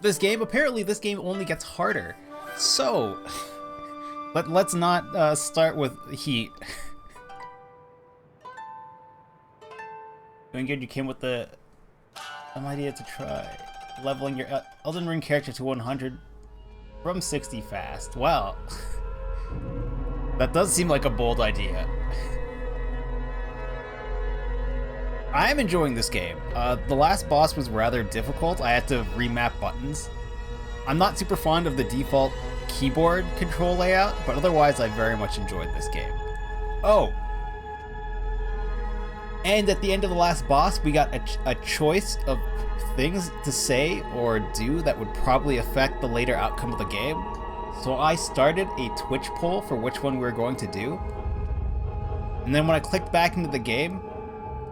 this game. Apparently, this game only gets harder. So, let's not start with heat. Doing good. You came with the idea to try leveling your Elden Ring character to 100 from 60 fast. Wow, that does seem like a bold idea. I am enjoying this game. The last boss was rather difficult. I had to remap buttons. I'm not super fond of the default keyboard control layout, but otherwise I very much enjoyed this game. Oh! And at the end of the last boss, we got a choice of things to say or do that would probably affect the later outcome of the game. So I started a Twitch poll for which one we were going to do. And then when I clicked back into the game,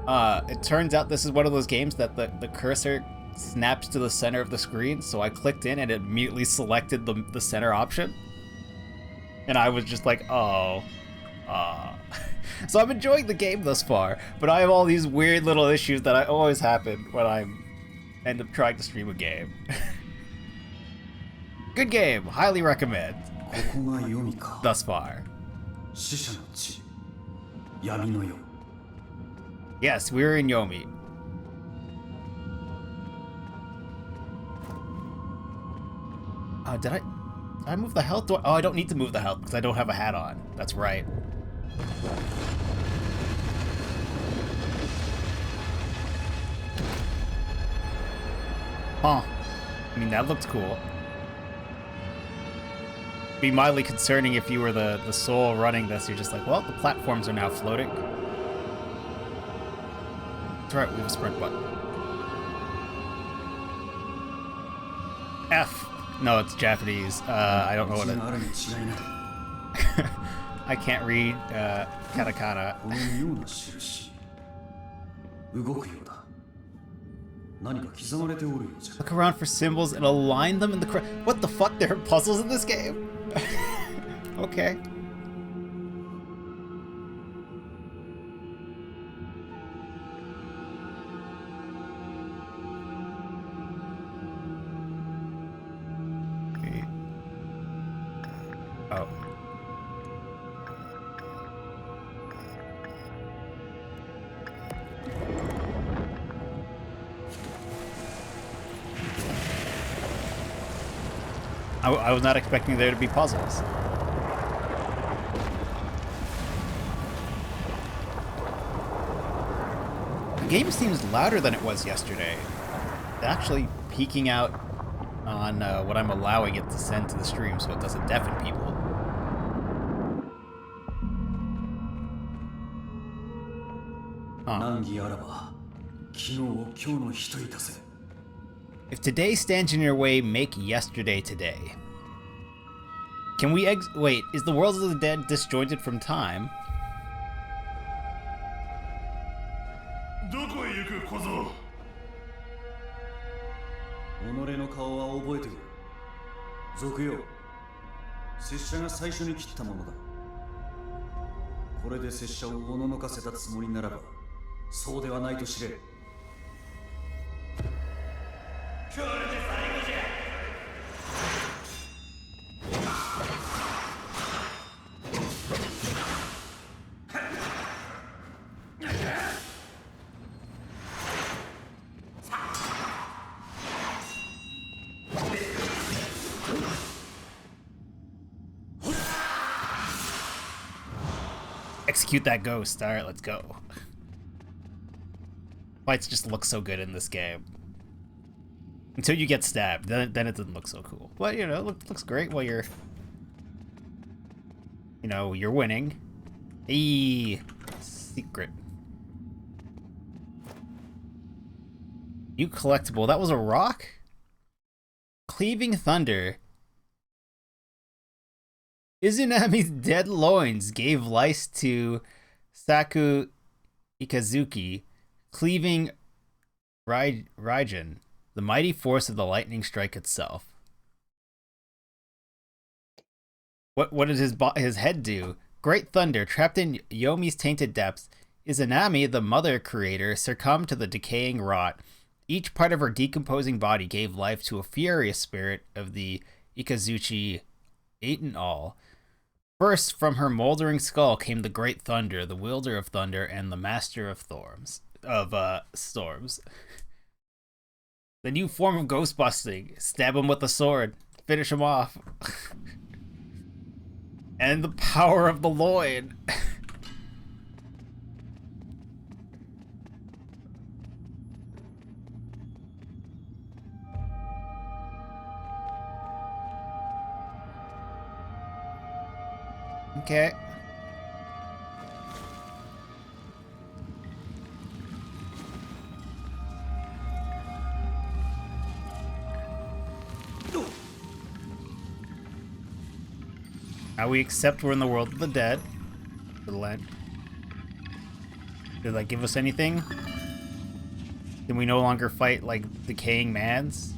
it turns out this is one of those games that the cursor snaps to the center of the screen, so I clicked in and it immediately selected the center option. And I was just like, oh. So I'm enjoying the game thus far, but I have all these weird little issues that always happen when I end up trying to stream a game. Good game, highly recommend. Thus far. Yes, we're in Yomi. Did I move the health? Oh, I don't need to move the health because I don't have a hat on. That's right. Huh. I mean, that looked cool. Be mildly concerning if you were the soul running this. You're just like, well, the platforms are now floating. That's right, we have a sprint button. F. No, it's Japanese. I don't know what it... I can't read katakana. Look around for symbols and align them in the correct... What the fuck? There are puzzles in this game? Okay. Oh. I was not expecting there to be puzzles. The game seems louder than it was yesterday. It's actually peeking out on what I'm allowing it to send to the stream so it doesn't deafen people. Huh. If today stands in your way, make yesterday today. Can we wait, is the world of the dead disjointed from time? Execute that ghost. Alright, let's go. Fights just look so good in this game. Until you get stabbed, then it doesn't look so cool. But, you know, it looks great while you're... You know, you're winning. Eee, secret. You collectible. That was a rock? Cleaving Thunder. Izunami's dead loins gave life to Saku Ikazuki, cleaving Raijin, the mighty force of the lightning strike itself. What did his head do? Great thunder, trapped in Yomi's tainted depths, Izunami, the mother creator, succumbed to the decaying rot. Each part of her decomposing body gave life to a furious spirit of the Ikazuchi ate in all. First, from her moldering skull came the great thunder, the wielder of thunder, and the master of storms. The new form of ghost busting. Stab him with a sword. Finish him off. And the power of the Lloyd. Okay. Now we accept we're in the world of the dead. For the land. Did that give us anything? Can we no longer fight like decaying mans?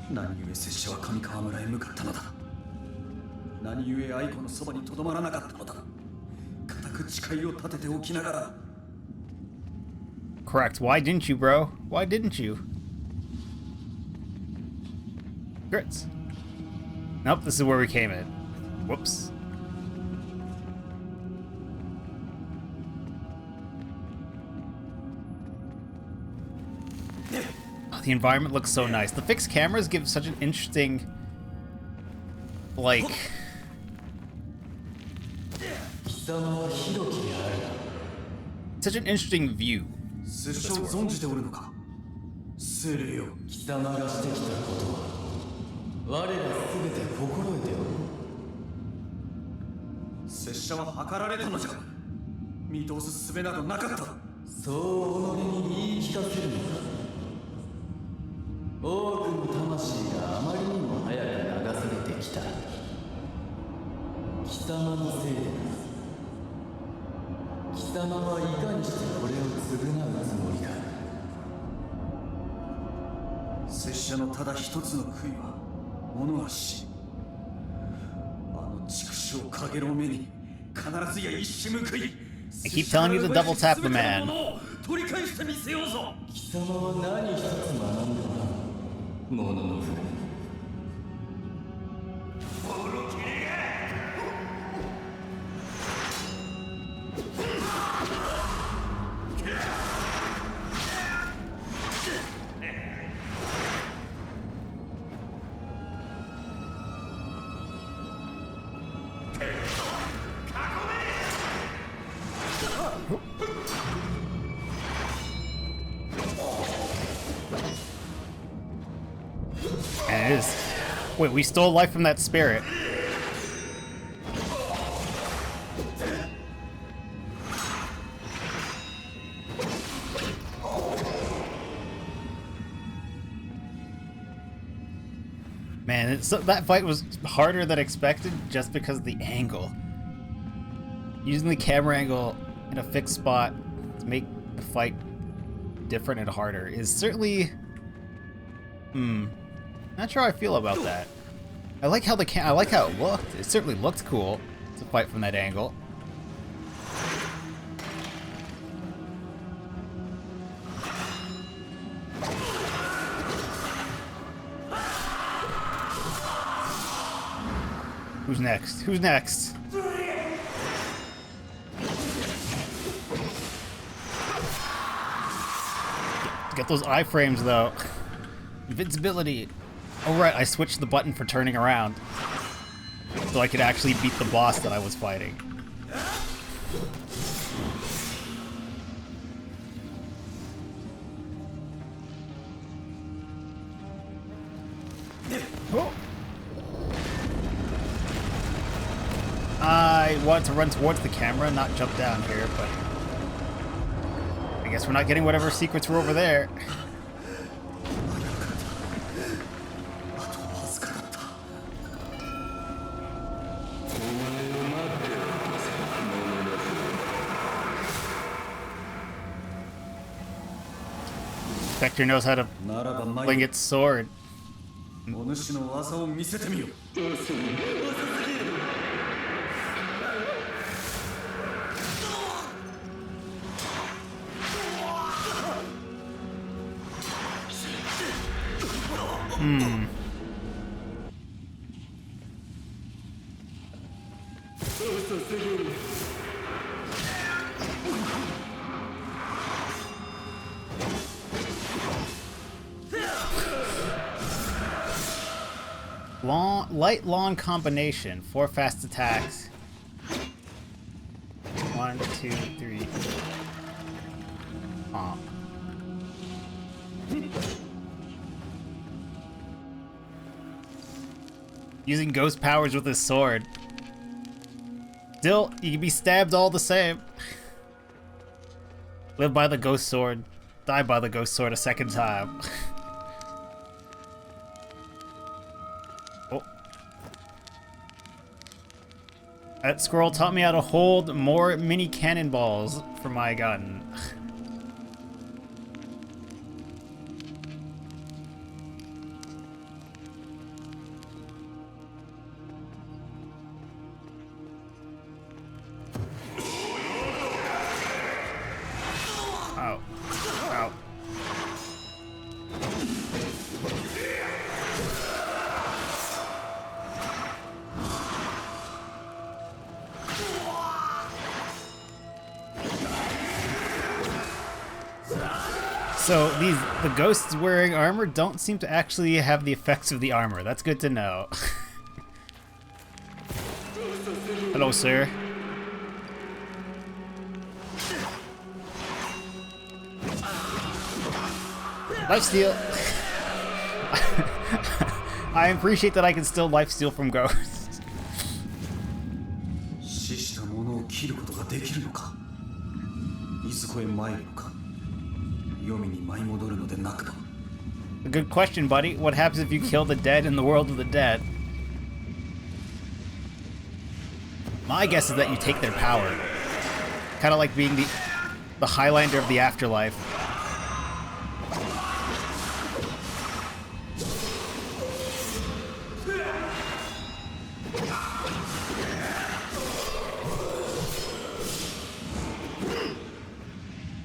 何故拙者は上川村へ向かったのだ。何故愛子のそばにとどまらなかったのだ。固く誓いを立てておきながら。Correct. Why didn't you, bro? Why didn't you? Grits. Nope, this is where we came in. Whoops. Oh, the environment looks so nice. The fixed cameras give such an interesting, like... such an interesting view. I keep telling you to double tap the man. And it is. Wait, we stole life from that spirit. Man, that fight was harder than expected just because of the angle. Using the camera angle in a fixed spot to make the fight different and harder is certainly... not sure how I feel about that. I like how I like how it looked. It certainly looked cool to fight from that angle. Who's next? Who's next? Get those iframes though. Invincibility. Oh right, I switched the button for turning around so I could actually beat the boss that I was fighting. Oh. I wanted to run towards the camera, not jump down here, but I guess we're not getting whatever secrets were over there. Spectre knows how to fling its sword. Light, long combination. 4 fast attacks. 1, 2, 3. Oh. Using ghost powers with his sword. Still, you can be stabbed all the same. Live by the ghost sword. Die by the ghost sword a second time. Oh. That scroll taught me how to hold more mini cannonballs for my gun. Ow. Ow. So the ghosts wearing armor don't seem to actually have the effects of the armor. That's good to know. Hello, sir. Lifesteal. I appreciate that I can still lifesteal from ghosts. 死した者を切ることができるのか。いずこへ参るのか。黄泉に舞い戻るのでなくば。A good question, buddy. What happens if you kill the dead in the world of the dead? My guess is that you take their power. Kind of like being the Highlander of the afterlife.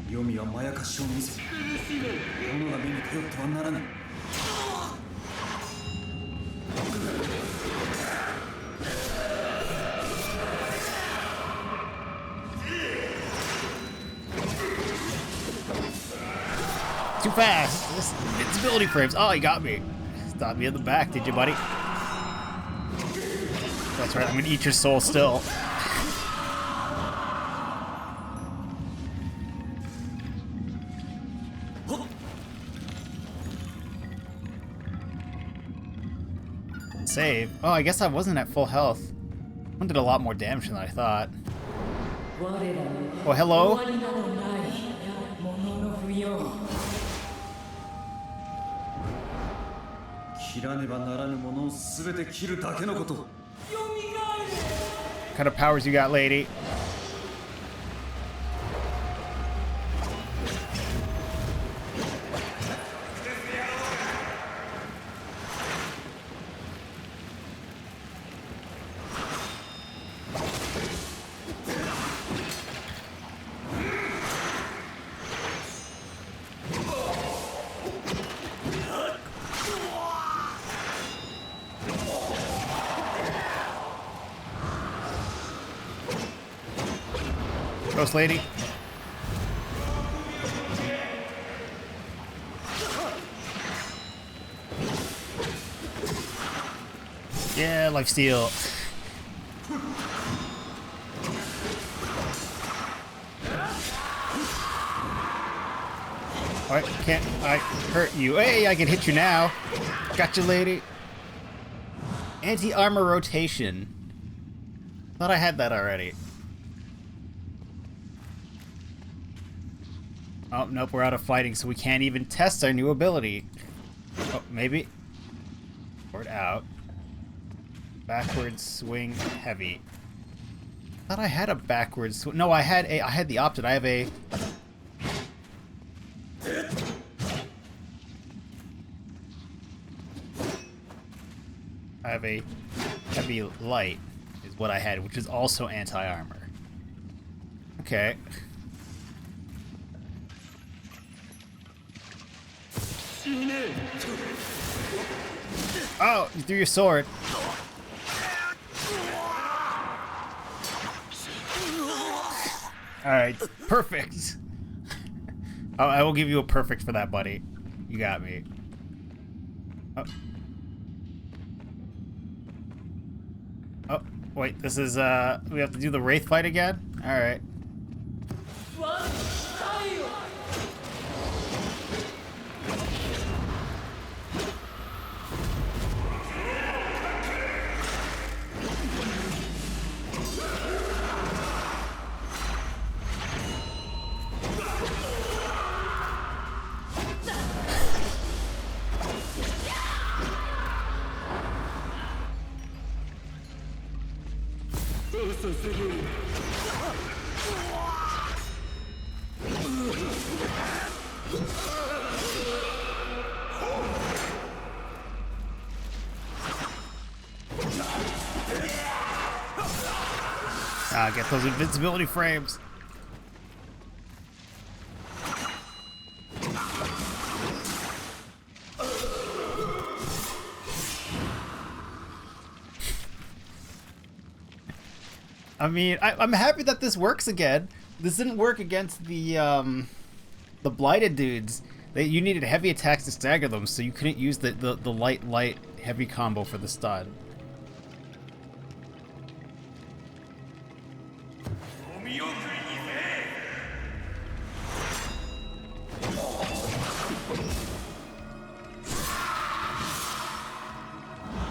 Yomi はまやかしを見せ、物が目に頼ってはならない。Too fast! This invincibility frames. Oh, you got me. Stopped me in the back, did you, buddy? That's right, I'm gonna eat your soul still. Save. Oh, I guess I wasn't at full health. One did a lot more damage than I thought. Oh, hello? What kind of powers you got, lady? Ghost lady. Yeah, lifesteal. Alright, can't I hurt you? Hey, I can hit you now. Gotcha, lady. Anti-armor rotation. Thought I had that already. Oh, nope, we're out of fighting, so we can't even test our new ability. Oh, maybe. Forward out. Backwards swing heavy. Thought I had a backwards swing. No, I had the opposite. I have a heavy light is what I had, which is also anti-armor. Okay. Oh, you threw your sword. Alright, perfect. Oh, I will give you a perfect for that, buddy. You got me. Oh. Oh, wait, this is, we have to do the Wraith fight again? Alright. Get those invincibility frames. I mean, I'm happy that this works again. This didn't work against the blighted dudes. You needed heavy attacks to stagger them, so you couldn't use the light heavy combo for the stun.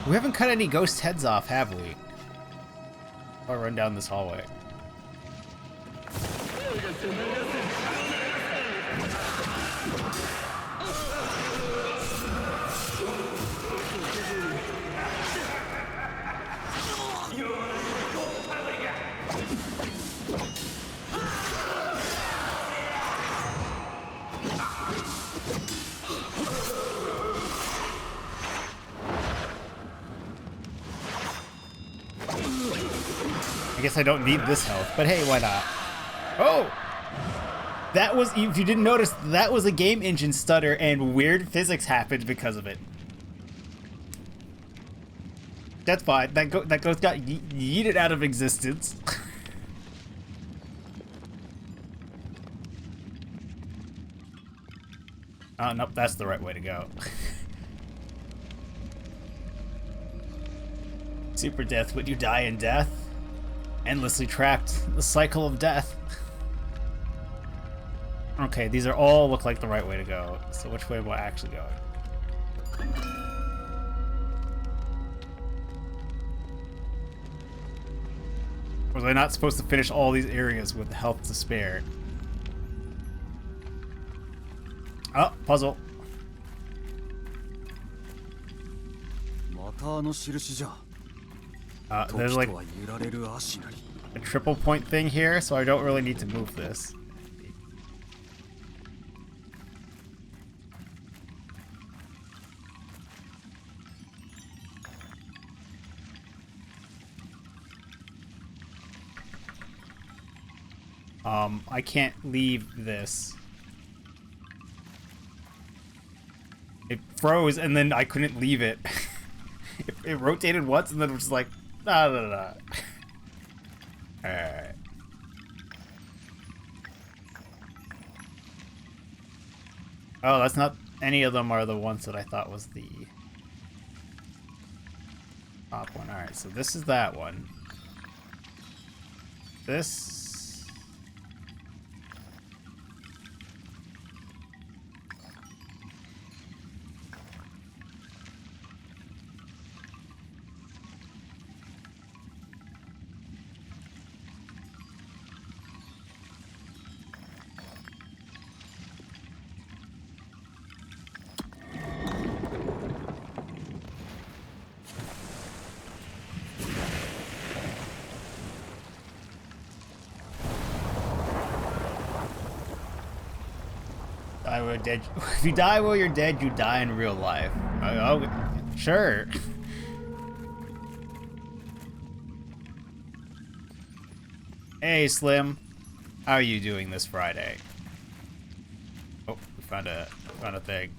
We haven't cut any ghost heads off, have we? I'll run down this hallway. I guess I don't need this health, but hey, why not? Oh! That was, if you didn't notice, that was a game engine stutter and weird physics happened because of it. That's fine. That ghost got yeeted out of existence. Oh, nope, that's the right way to go. Super death, would you die in death? Endlessly trapped. The cycle of death. Okay, these are all look like the right way to go. So which way am I actually going? Was I not supposed to finish all these areas with health to spare? Oh, puzzle. There's like a triple point thing here, so I don't really need to move this. I can't leave this. It froze and then I couldn't leave it. It rotated once and then it was like, nah. Alright. Oh, that's not, any of them are the ones that I thought was the top one. Alright, so this is that one. This... Dead. If you die while you're dead, you die in real life. Oh, sure. Hey, Slim. How are you doing this Friday? Oh, we found a thing.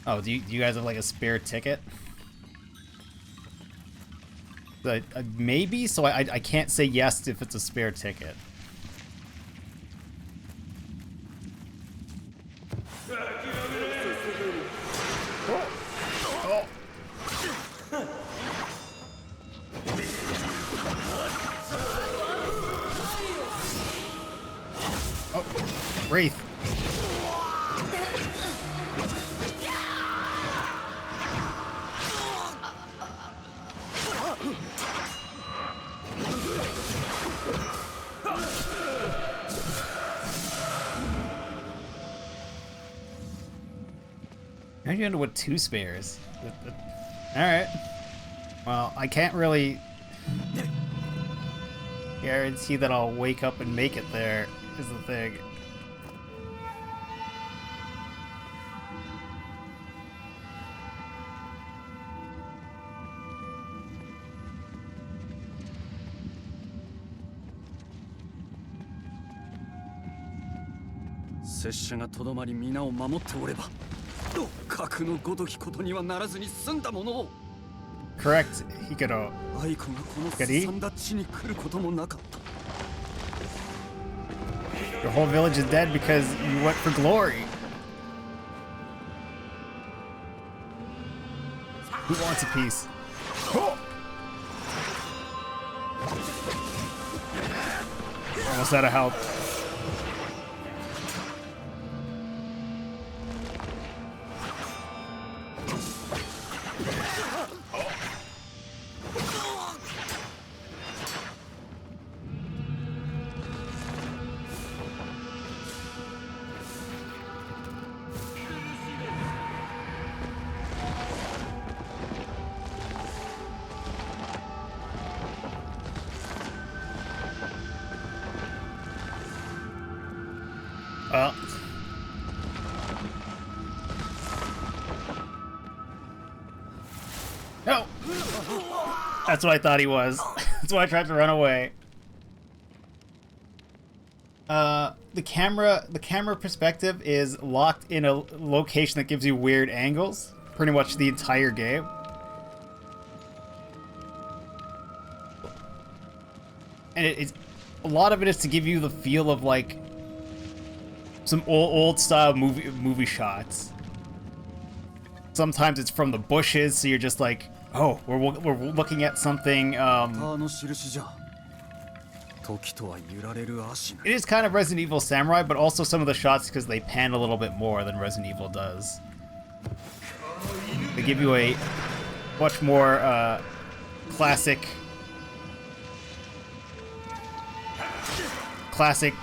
Oh, do you guys have like a spare ticket? Maybe, so I can't say yes if it's a spare ticket. Oh. Oh, Wraith. How do you end up with 2 spares? Alright. Well, I can't really guarantee that I'll wake up and make it there, is the thing. Correct, Hikaru. Your whole village is dead because you went for glory. Who wants a piece? Almost out of health. Well. No! That's what I thought he was. That's why I tried to run away. The camera perspective is locked in a location that gives you weird angles pretty much the entire game. And it's a lot of it is to give you the feel of like some old style movie shots. Sometimes it's from the bushes, so you're just like, oh, we're looking at something. It is kind of Resident Evil Samurai, but also some of the shots because they pan a little bit more than Resident Evil does. They give you a much more classic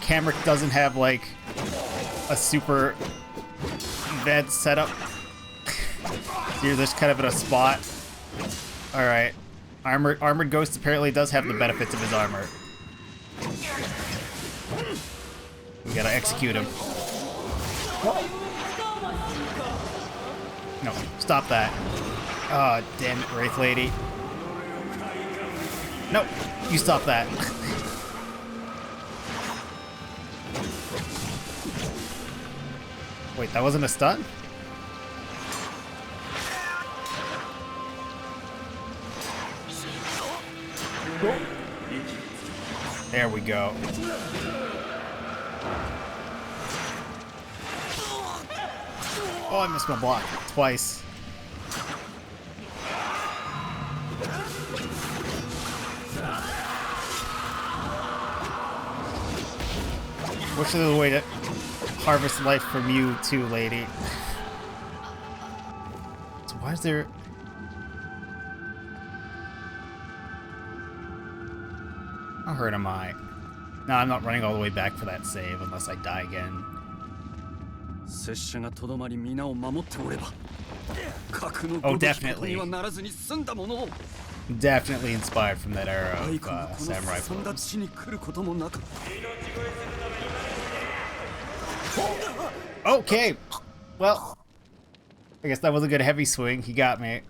camera doesn't have like a super advanced setup. You're just kind of in a spot. All right, armored Ghost apparently does have the benefits of his armor. We gotta execute him. No, stop that. Oh, damn it, Wraith Lady. No, you stop that. Wait, that wasn't a stun? There we go. Oh, I missed my block twice. Which is the way to harvest life from you too, lady. So why is there... How hurt am I? No, I'm not running all the way back for that save unless I die again. Oh, definitely. Definitely inspired from that era of samurai films. Okay, well, I guess that was a good heavy swing. He got me.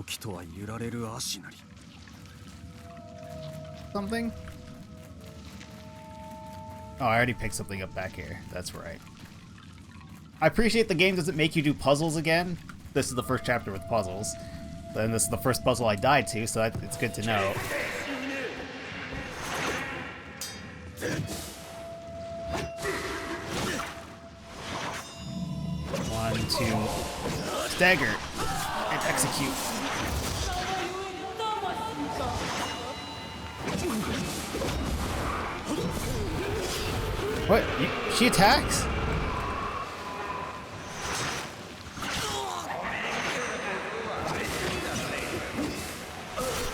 時とは揺られる足なり Something? Oh, I already picked something up back here. That's right. I appreciate the game doesn't make you do puzzles again. This is the first chapter with puzzles. Then this is the first puzzle I died to, so it's good to know. One, two, stagger, and execute. What? She attacks?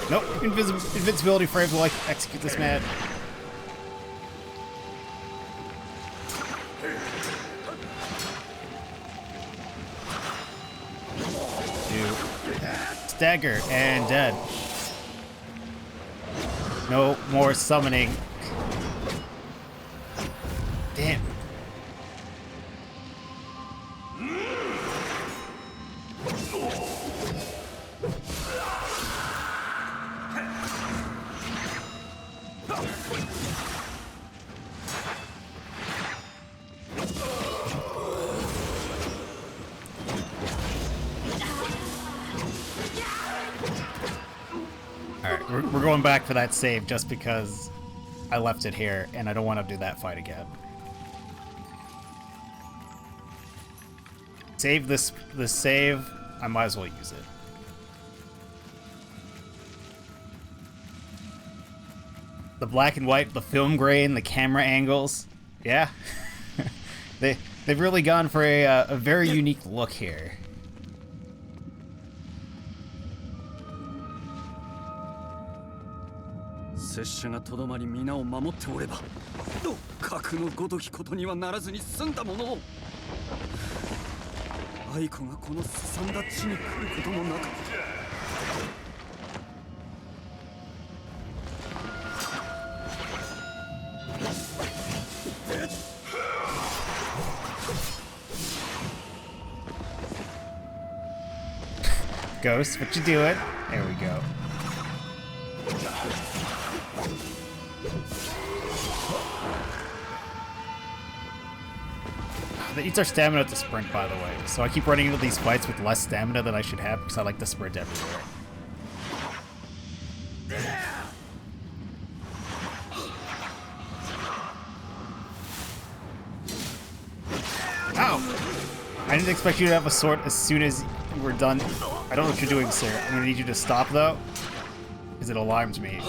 Nope, invincibility frames will like execute this man. Stagger and dead. No more summoning. Damn. Alright, we're going back for that save just because I left it here and I don't want to do that fight again. Save this save, I might as well use it. The black and white, the film grain, the camera angles. Yeah. They've really gone for a very unique look here. Ghost, what you doing? There we go. That eats our stamina to sprint, by the way. So I keep running into these fights with less stamina than I should have because I like to sprint everywhere. Ow! I didn't expect you to have a sword as soon as you were done. I don't know what you're doing, sir. I'm gonna need you to stop, though, because it alarms me.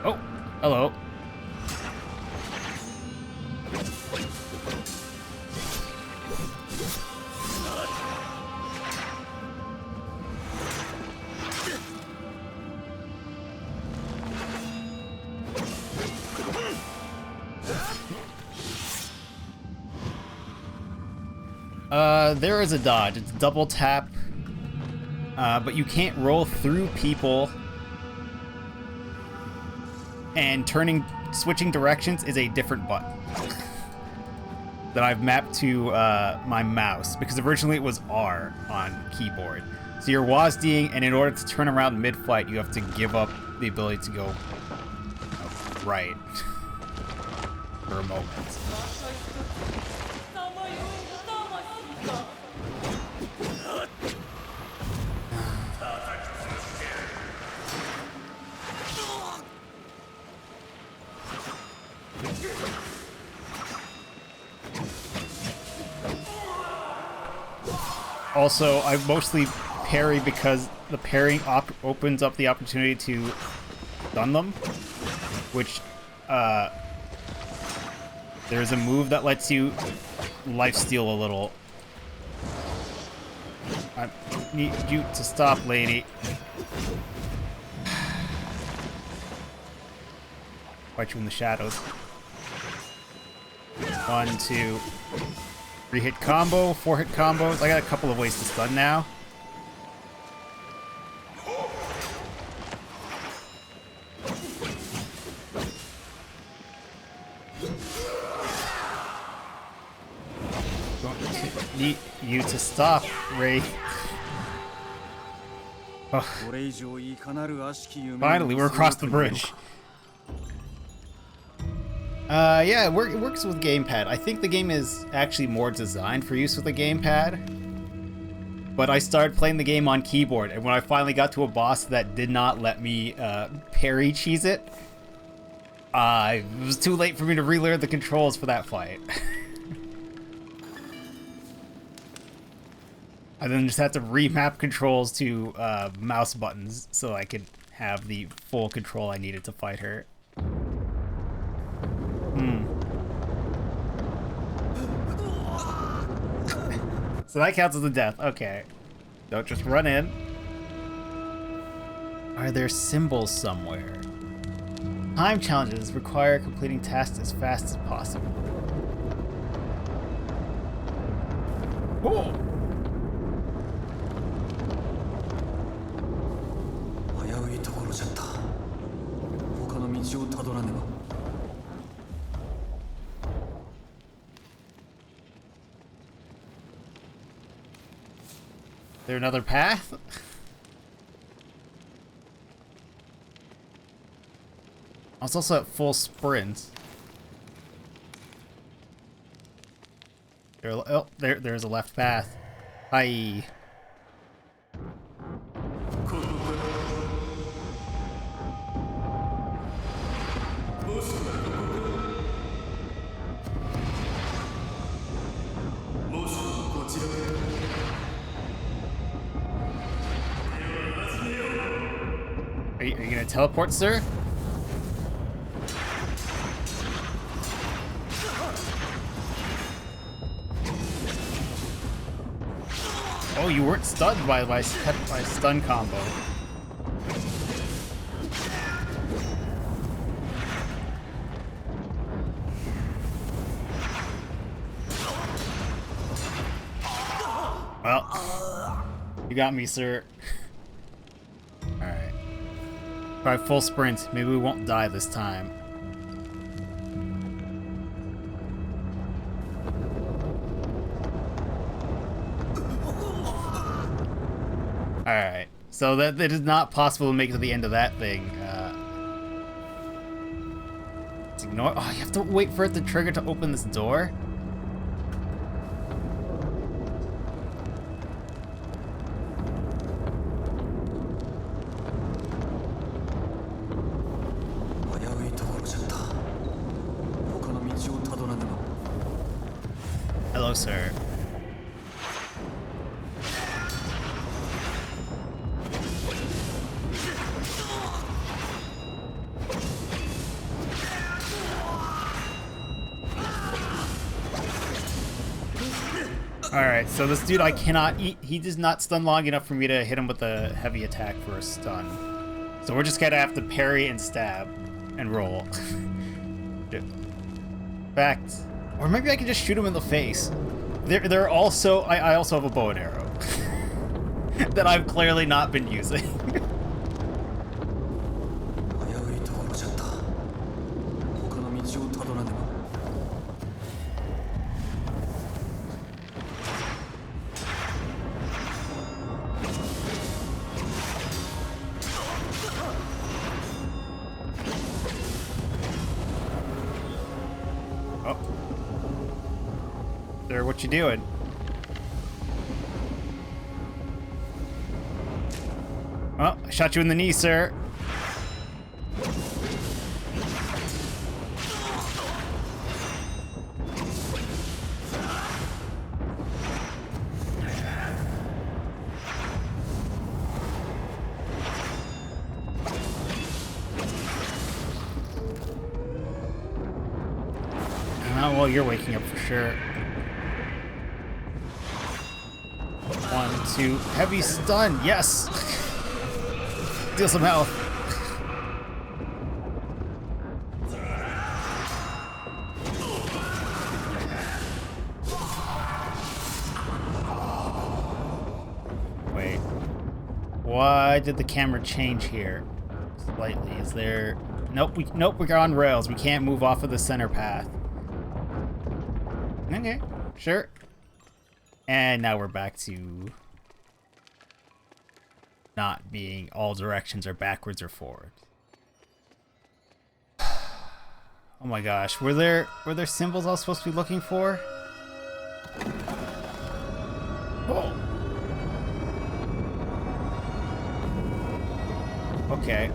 Oh, hello. There is a dodge. It's double tap, but you can't roll through people. And switching directions is a different button that I've mapped to my mouse, because originally it was R on keyboard. So you're WASDing, and in order to turn around mid-fight, you have to give up the ability to go right for a moment. Also, I mostly parry because the parrying opens up the opportunity to stun them, which there's a move that lets you lifesteal a little. I need you to stop, lady. Fight you in the shadows. 1, 2. 3-hit combo, 4-hit combos. I got a couple of ways to stun now. need you to stop, Ray. Oh. Finally, we're across the bridge. Yeah, it works with gamepad. I think the game is actually more designed for use with a gamepad. But I started playing the game on keyboard, and when I finally got to a boss that did not let me parry cheese it, it was too late for me to relearn the controls for that fight. I then just had to remap controls to mouse buttons so I could have the full control I needed to fight her. So that counts as a death. Okay. Don't just run in. Are there symbols somewhere? Time challenges require completing tasks as fast as possible. Cool. Is there another path? I was also at full sprint. There's a left path. Hi. Are you gonna teleport, sir? Oh, you weren't stunned by my stun combo. Well, you got me, sir. Alright. Try full sprint. Maybe we won't die this time. Alright. So that it is not possible to make it to the end of that thing. Let's ignore. Oh, you have to wait for it to trigger to open this door? Hello, sir. Alright, so this dude I cannot eat. He does not stun long enough for me to hit him with a heavy attack for a stun. So we're just gonna have to parry and stab and roll. Fact. Or maybe I can just shoot him in the face. There are also I also have a bow and arrow that I've clearly not been using. Sir, what you doing? Oh, I shot you in the knee, sir. Oh, well, you're waking up for sure. 1, 2, heavy stun, yes! Deal some health. Wait. Why did the camera change here? Slightly. Is there... Nope, we're on rails. We can't move off of the center path. Okay, sure. And now we're back to not being all directions are backwards or forward. Oh my gosh, were there symbols I was supposed to be looking for? Oh. Okay.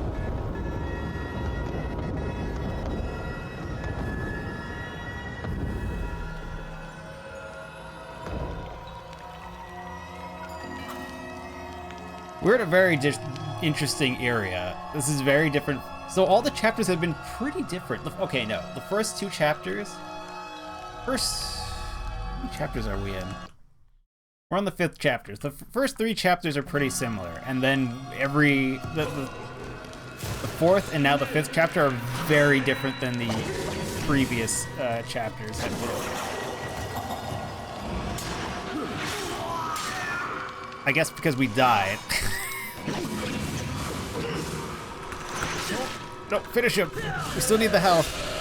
We're at a very interesting area. This is very different. So all the chapters have been pretty different. Okay, no. The first two chapters... How many chapters are we in? We're on the 5th chapter. The first 3 chapters are pretty similar. And then the 4th and now the 5th chapter are very different than the previous chapters had been. I guess because we died. No, finish him. We still need the health.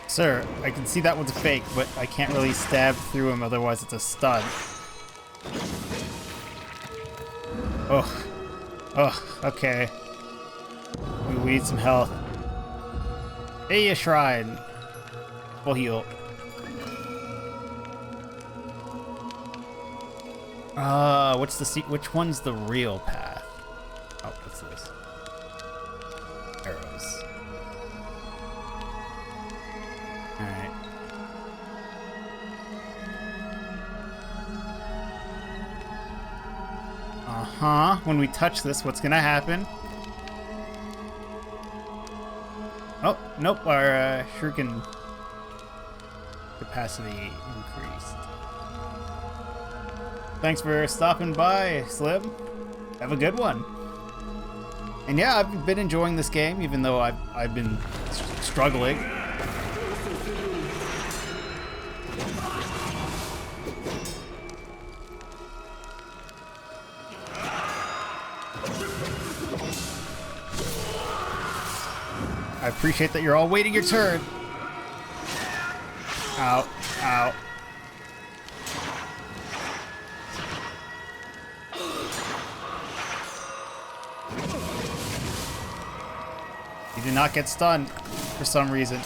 Sir, I can see that one's fake, but I can't really stab through him, otherwise it's a stun. Oh. Oh, okay. We need some health. Hey, a shrine. Full heal. Which one's the real path? Oh, what's this? Arrows. Alright. Uh-huh. When we touch this, what's gonna happen? Oh, nope. Our shuriken capacity increased. Thanks for stopping by, Slim. Have a good one. And yeah, I've been enjoying this game, even though I've been struggling. I appreciate that you're all waiting your turn. Ow, ow. You do not get stunned for some reason.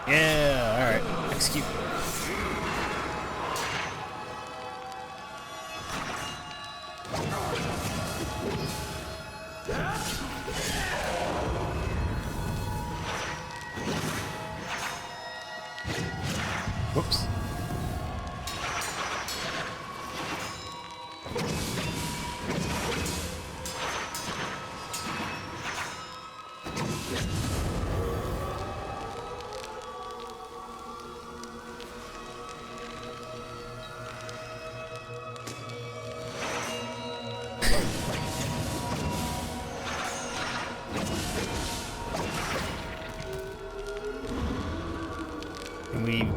Yeah, alright. Execute. Whoops.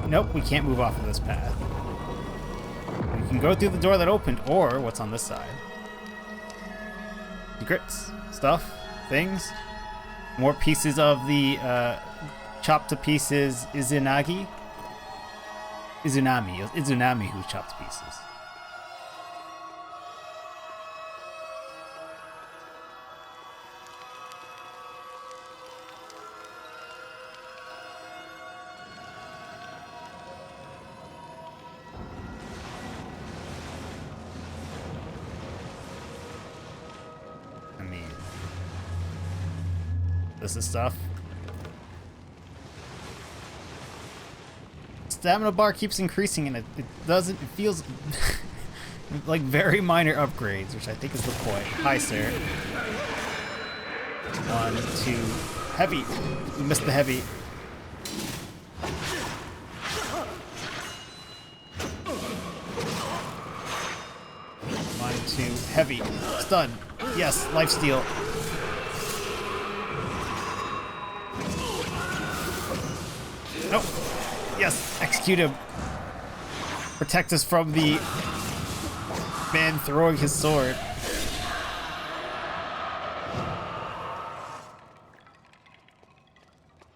Nope, we can't move off of this path. We can go through the door that opened, or what's on this side. Secrets, stuff, things. More pieces of the chopped to pieces Izunami who's chopped to pieces. This is stuff. Stamina bar keeps increasing and it feels like very minor upgrades, which I think is the point. Hi, sir. 1, 2, heavy. We missed the heavy. 1, 2, heavy. Stun. Yes, lifesteal. Nope. Yes, execute him. Protect us from the man throwing his sword.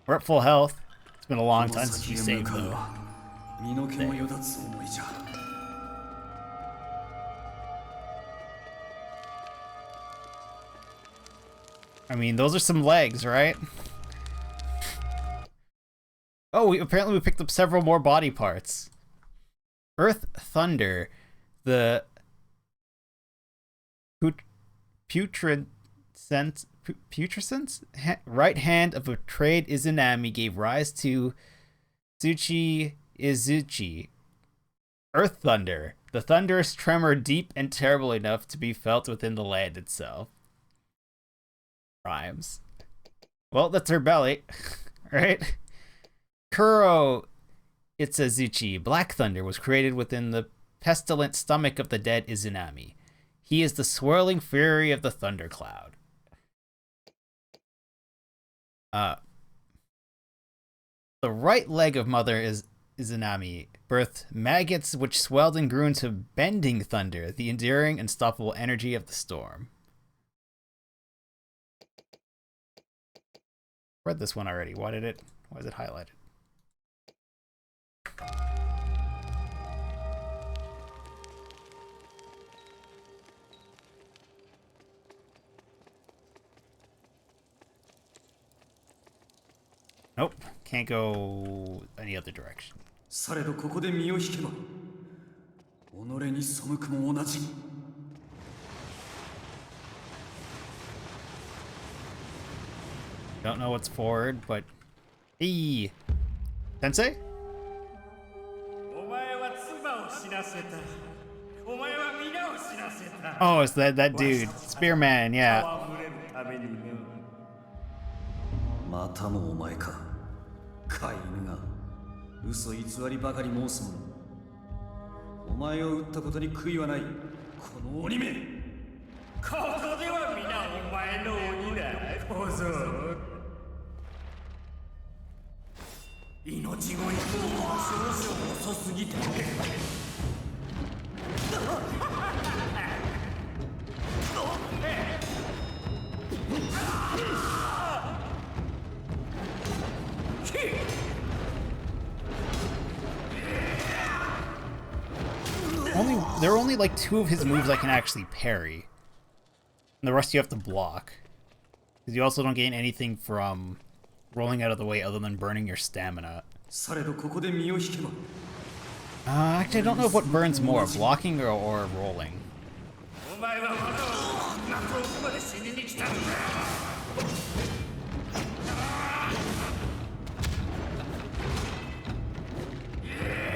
We're at full health. It's been a long time since we saved, though. I mean, those are some legs, right? Oh, apparently we picked up several more body parts. Earth Thunder, the putrescent right hand of a betrayed Izanami gave rise to Tsuchi Izuchi. Earth Thunder, the thunderous tremor deep and terrible enough to be felt within the land itself. Rhymes. Well, that's her belly, right? Kuro Itsuzuchi, Black Thunder, was created within the pestilent stomach of the dead Izanami. He is the swirling fury of the thundercloud. The right leg of Mother Izanami birthed maggots which swelled and grew into bending thunder, the enduring, unstoppable energy of the storm. Read this one already. Why is it highlighted? Nope, can't go any other direction. Don't know what's forward, but hey, Sensei? Oh, it's that dude, Spearman, yeah. またもお前か飼い犬が嘘偽りばかり申すものお前を撃ったことに悔いはないこの鬼めここでは皆お前の鬼だ小僧命乞い少々遅すぎた There are only like 2 of his moves I can actually parry. And the rest you have to block. Because you also don't gain anything from rolling out of the way other than burning your stamina. Actually, I don't know what burns more, blocking or rolling.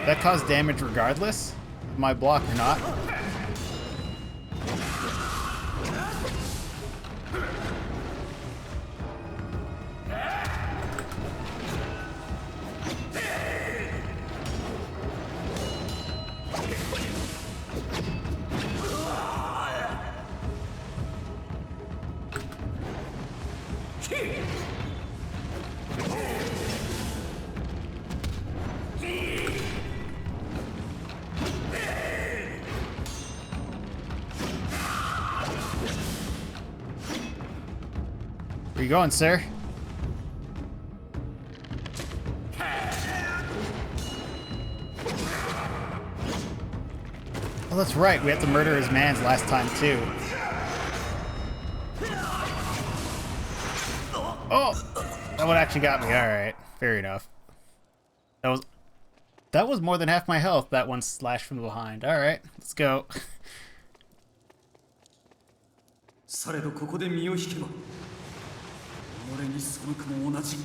That caused damage regardless of my block or not. Where you going, sir? Oh, that's right. We had to murder his mans last time, too. Oh! That one actually got me. Alright. Fair enough. That was more than half my health, that one slash from behind. Alright, let's go. 俺に背くも同じ。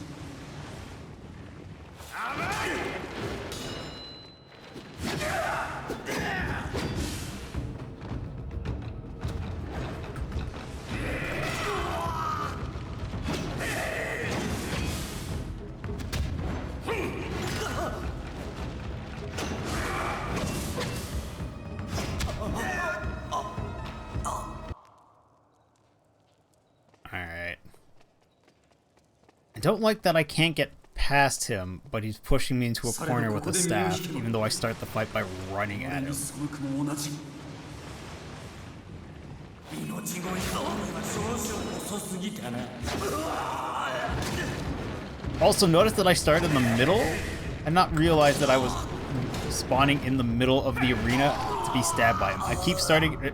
Alright. I don't like that I can't get past him, but he's pushing me into a corner with a staff, even though I start the fight by running at him. Also, notice that I started in the middle and not realize that I was spawning in the middle of the arena to be stabbed by him. I keep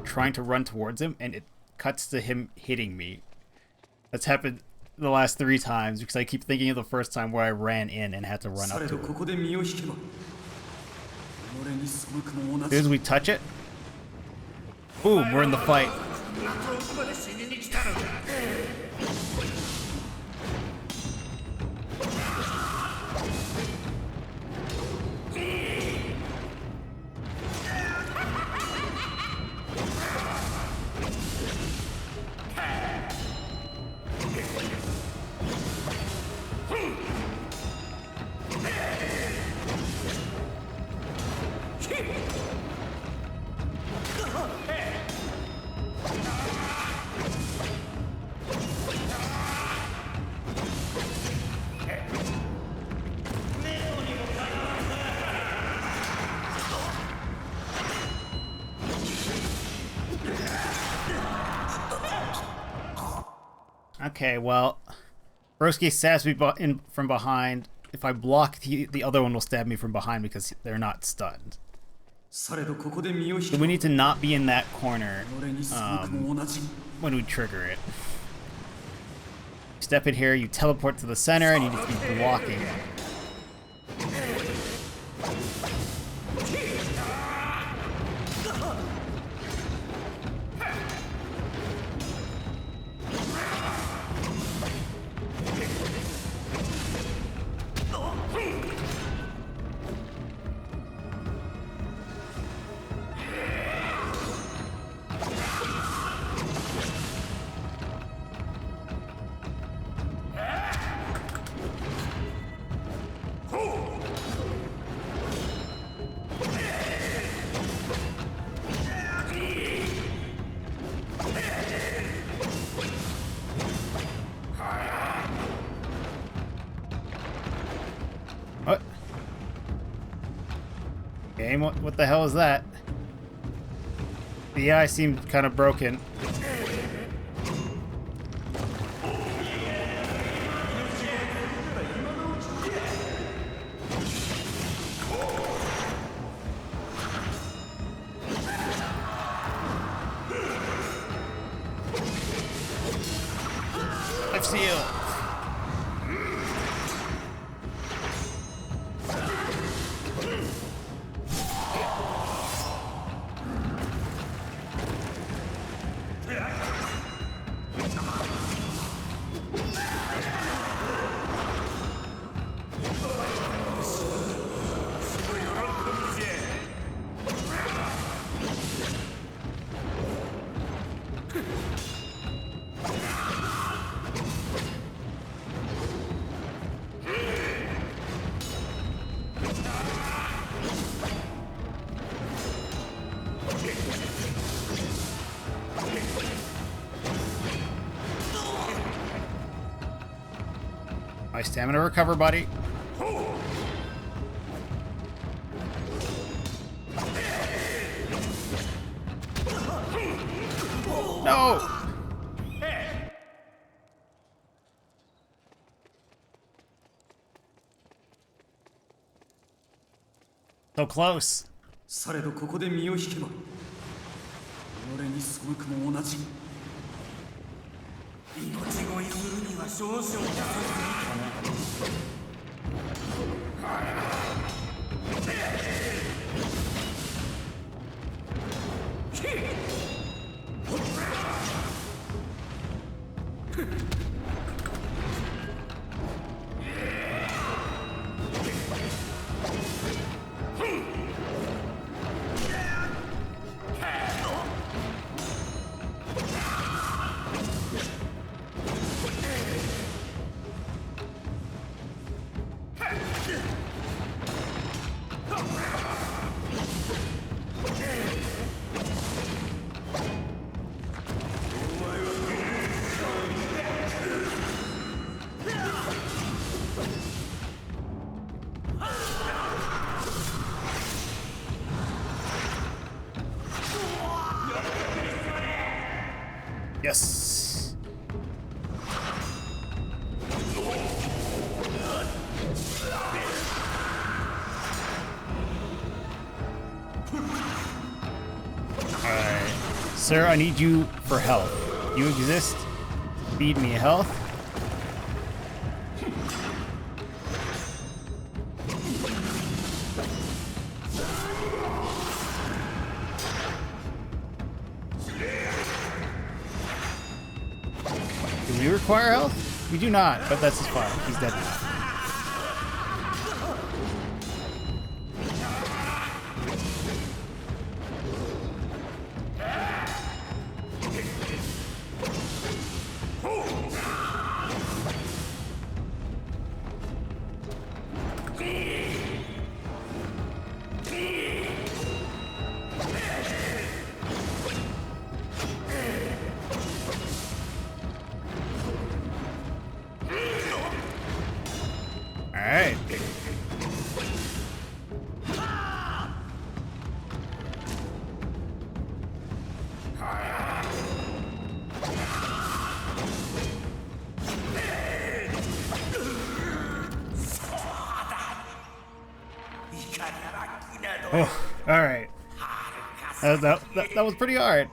trying to run towards him, and it cuts to him hitting me. That's happened the last 3 times because I keep thinking of the first time where I ran in and had to run up to him. As soon as we touch it, boom, we're in the fight. Okay, well, Broski stabs me from behind. If I block, the other one will stab me from behind because they're not stunned. So we need to not be in that corner when we trigger it. Step in here, you teleport to the center, and you need to be blocking it. What? Game? What the hell is that? The eye seemed kind of broken. Let's see you. My stamina recover, buddy. No! So close. されどここで身を引けば己に背くも同じ。命乞いするには少々遅すぎたな。Yes. Alright. Sir, I need you for health. You exist. Feed me health. Do we require health? We do not, but that's just fine. He's dead now. Alright. Oh, alright. That was pretty hard.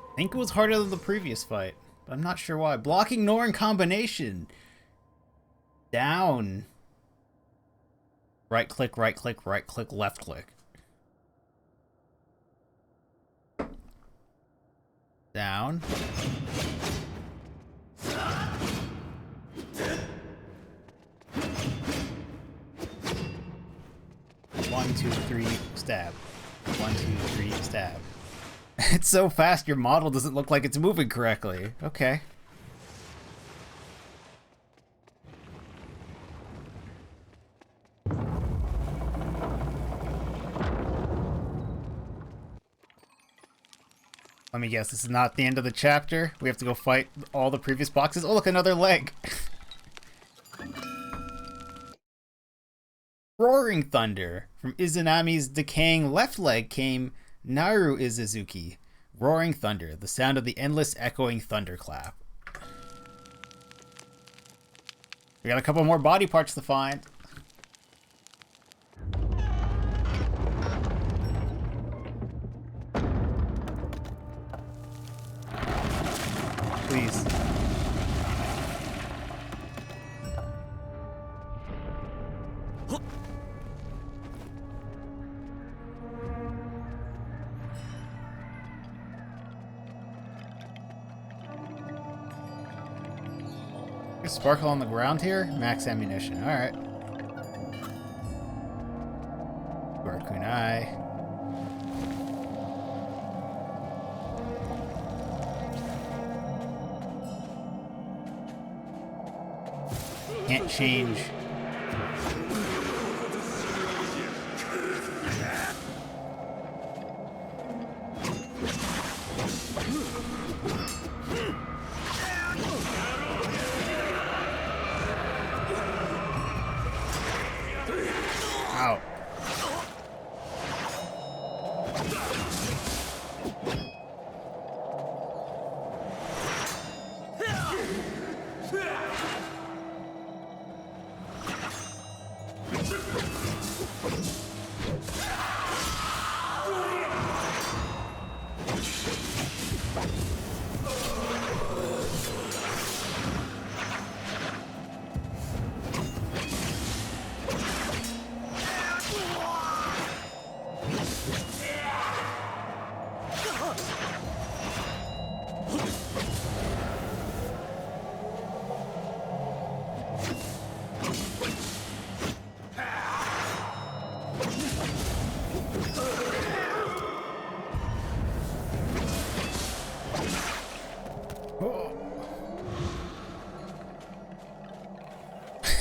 I think it was harder than the previous fight, but I'm not sure why. Block, ignore, and combination. Down. Right click, right click, right click, left click. Down. One, two, three, stab. 1, 2, 3, stab. It's so fast your model doesn't look like it's moving correctly. Okay. Let me guess, this is not the end of the chapter? We have to go fight all the previous boxes? Oh look, another leg! Roaring Thunder. From Izanami's decaying left leg came Naru Izuzuki. Roaring Thunder, the sound of the endless echoing thunderclap. We got a couple more body parts to find. Please. Sparkle on the ground here? Max ammunition. Alright. Kunai. Can't change. Ow.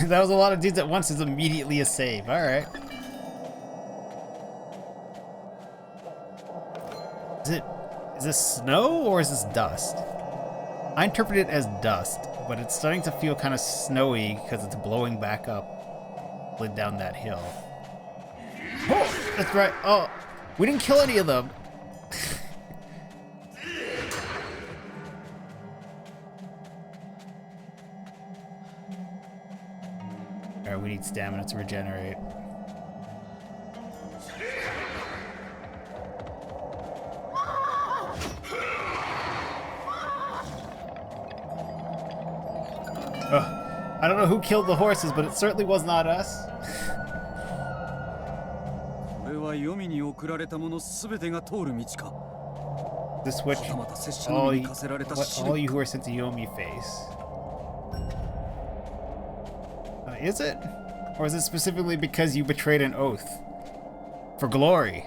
That was a lot of dudes at once. Is immediately a save. All right. Is this snow or is this dust? I interpret it as dust, but it's starting to feel kind of snowy because it's blowing back up down that hill. Oh! That's right. Oh, we didn't kill any of them. Alright, we need stamina to regenerate. I don't know who killed the horses, but it certainly was not us. This switch, all you who are sent to Yomi face. Is it? Or is it specifically because you betrayed an oath? For glory.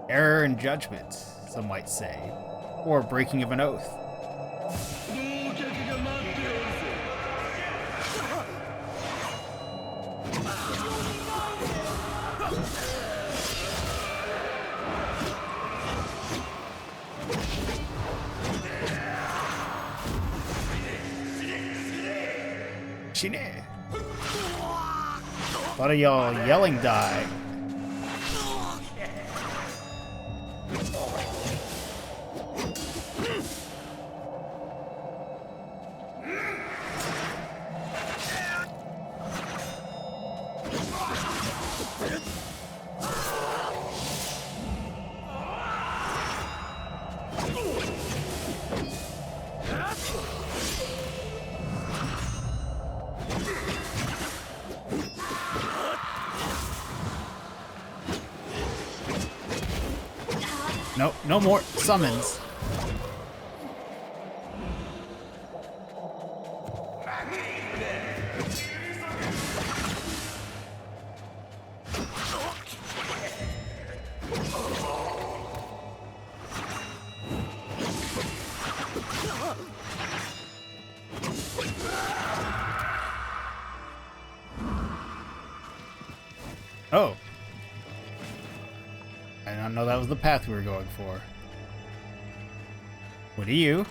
Error in judgment, some might say. Or breaking of an oath. Shine. A lot of y'all yelling die. Nope, no more summons. Oh. I did not know that was the path we were going for. What are you?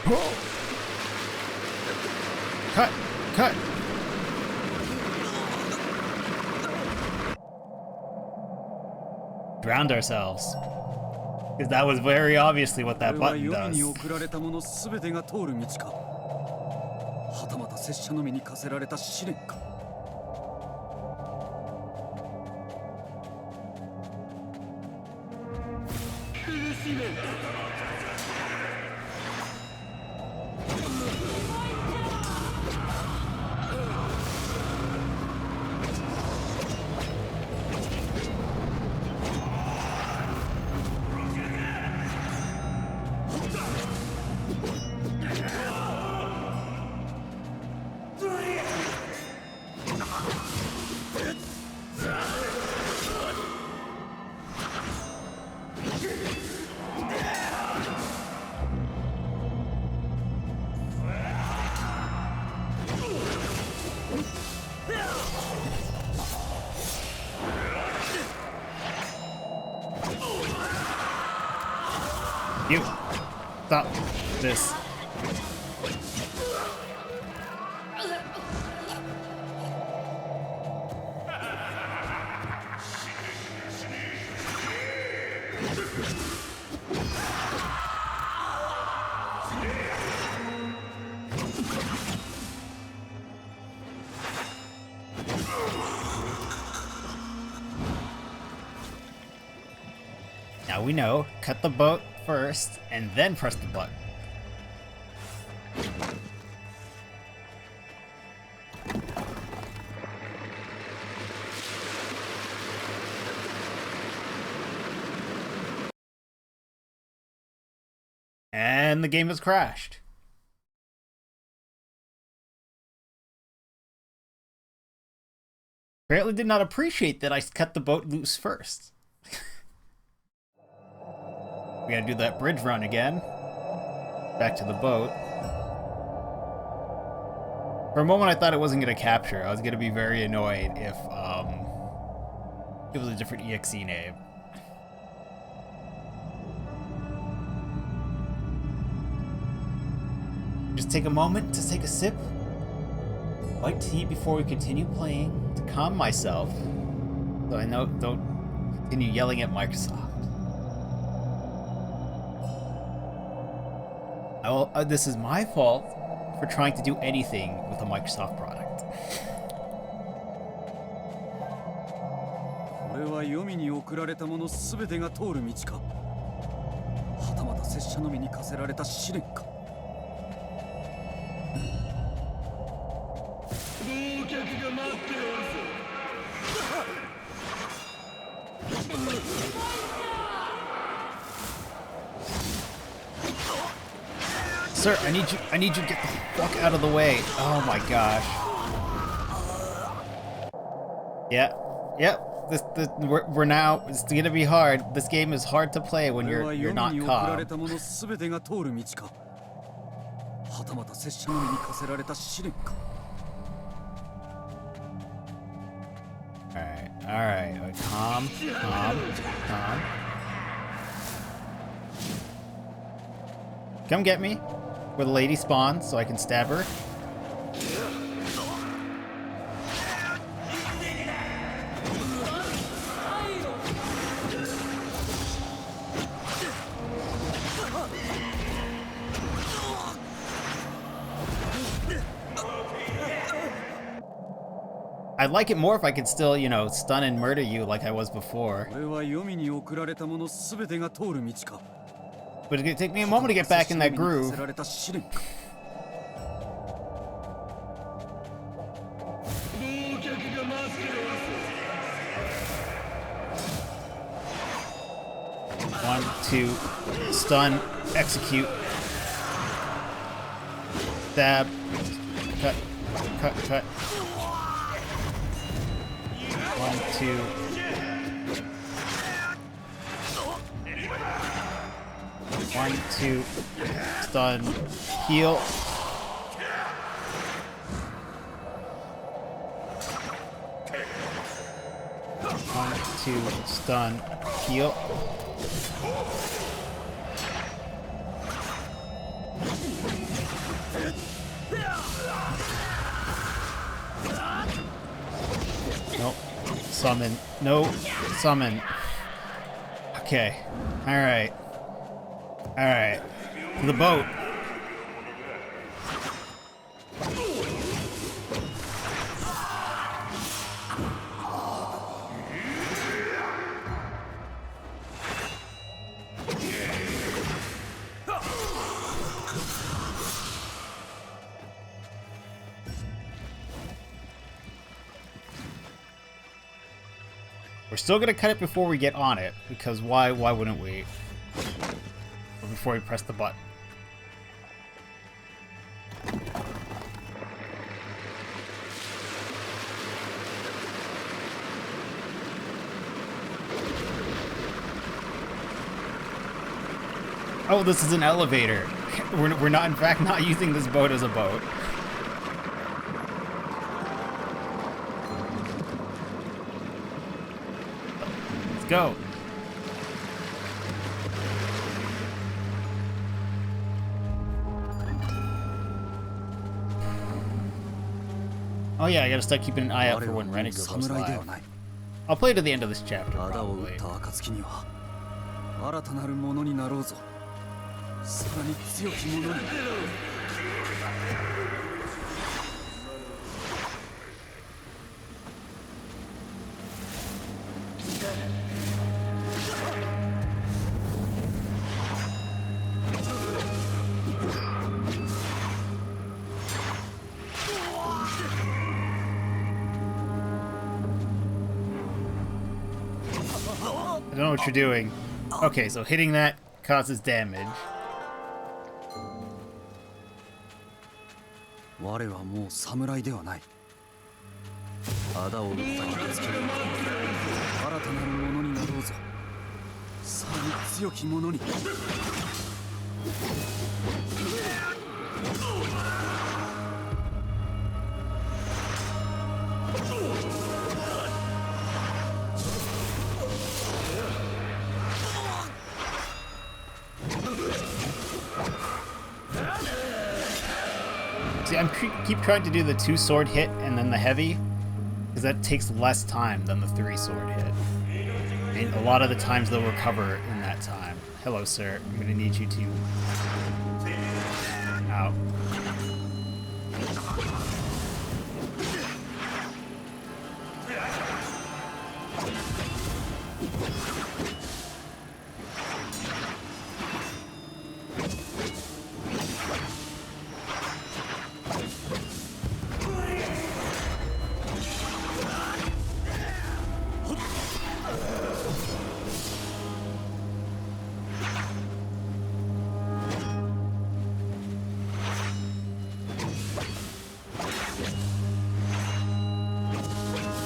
Oh. Cut! Cut! Drowned ourselves. Because that was very obviously what that button does. You stop this. Now we know, cut the boat first, and then press the button. And the game has crashed. Apparently did not appreciate that I cut the boat loose first. We gotta do that bridge run again. Back to the boat. For a moment I thought it wasn't gonna capture. I was gonna be very annoyed if it was a different EXE name. Just take a moment to take a sip White tea before we continue playing to calm myself, so I don't continue yelling at Microsoft. This is my fault for trying to do anything with a Microsoft product. これはYomiに送られたものすべてが通る道か、はたまた拙者のみに課せられた試練か。乗客が待っておるぞ。Sir, I need you to get the fuck out of the way. Oh my gosh. Yeah. Yep. We're now, it's gonna be hard. This game is hard to play when you're not calm. Alright. Calm. Come get me where the lady spawns so I can stab her. I'd like it more if I could still, you know, stun and murder you like I was before. But it's gonna take me a moment to get back in that groove. One, two, stun, execute, stab, cut. 1, 2. One, two, stun, heal. One, two, stun, heal. Nope. Summon. No. Summon. Okay. Alright. Alright. To the boat. We're still gonna cut it before we get on it, because why wouldn't we? Or before we press the button. Oh, this is an elevator. We're not, in fact, not using this boat as a boat. Let's go. Oh yeah, I gotta start keeping an eye out for when Renegade goes live. I'll play to the end of this chapter, probably. I don't know what you're doing. Okay, so hitting that causes damage. See, keep trying to do the 2-sword hit and then the heavy, because that takes less time than the 3-sword hit. And a lot of the times they'll recover in that time. Hello, sir. I'm gonna need you to... Ow.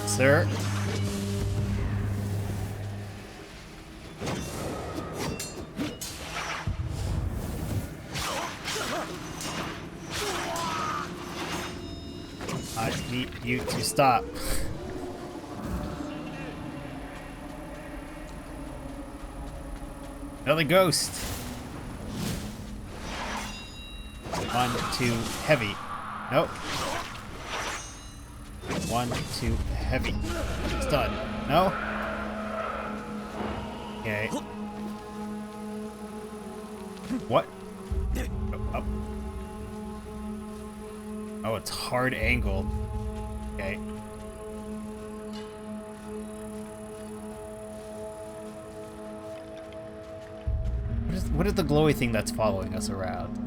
Sir. I need you to stop. Another ghost. 1, 2, heavy. Nope. 1, 2, heavy. It's done. No? Okay. What? Oh, up. Oh, it's hard angled. Okay. What is the glowy thing that's following us around?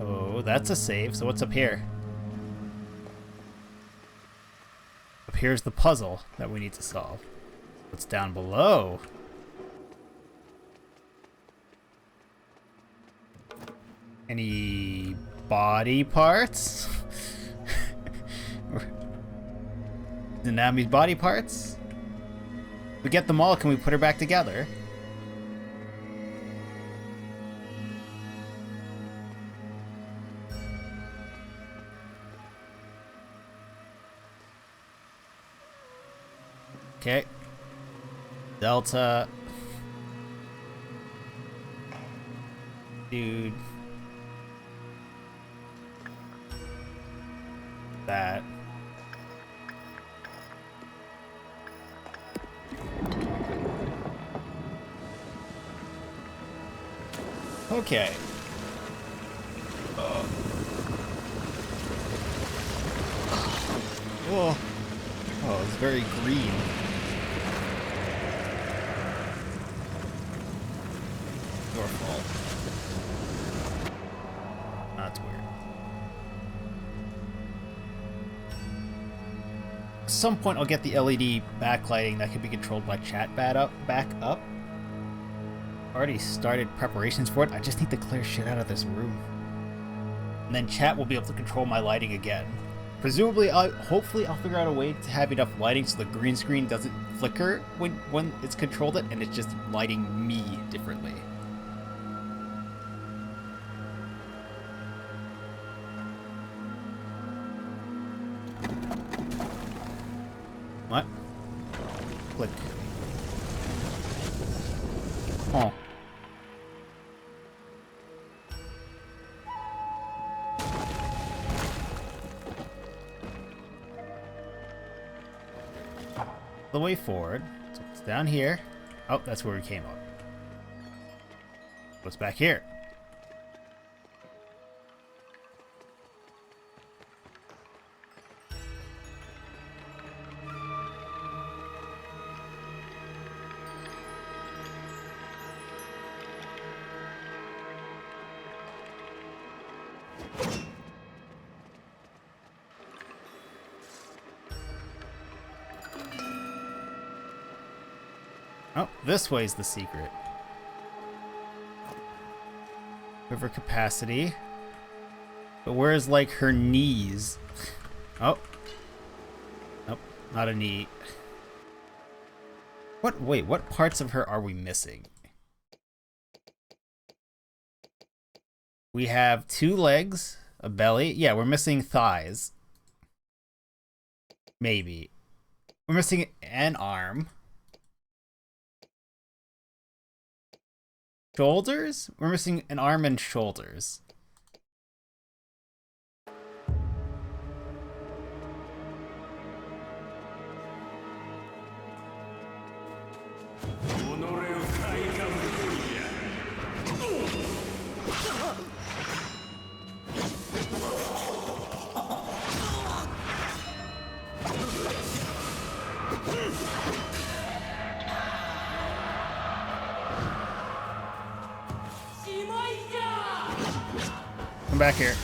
Oh, that's a save. So what's up here? Up here's the puzzle that we need to solve. What's down below? Any body parts? Nanami's body parts? If we get them all, can we put her back together? Okay. Delta. Dude. That. Okay. Oh. Oh, it's very green. Your fault. That's weird. At some point I'll get the LED backlighting that can be controlled by chat back up. Already started preparations for it. I just need to clear shit out of this room. And then chat will be able to control my lighting again. Presumably, hopefully I'll figure out a way to have enough lighting so the green screen doesn't flicker when it's controlled it, and it's just lighting me differently. What? Click. Oh. The way forward. So it's down here. Oh, that's where we came up. What's back here? Oh, this way's the secret. River capacity. But where's, like, her knees? Oh. Nope, not a knee. Wait, what parts of her are we missing? We have 2 legs, a belly. Yeah, we're missing thighs. Maybe. We're missing an arm. shoulders? We're missing an arm and shoulders. Come back here.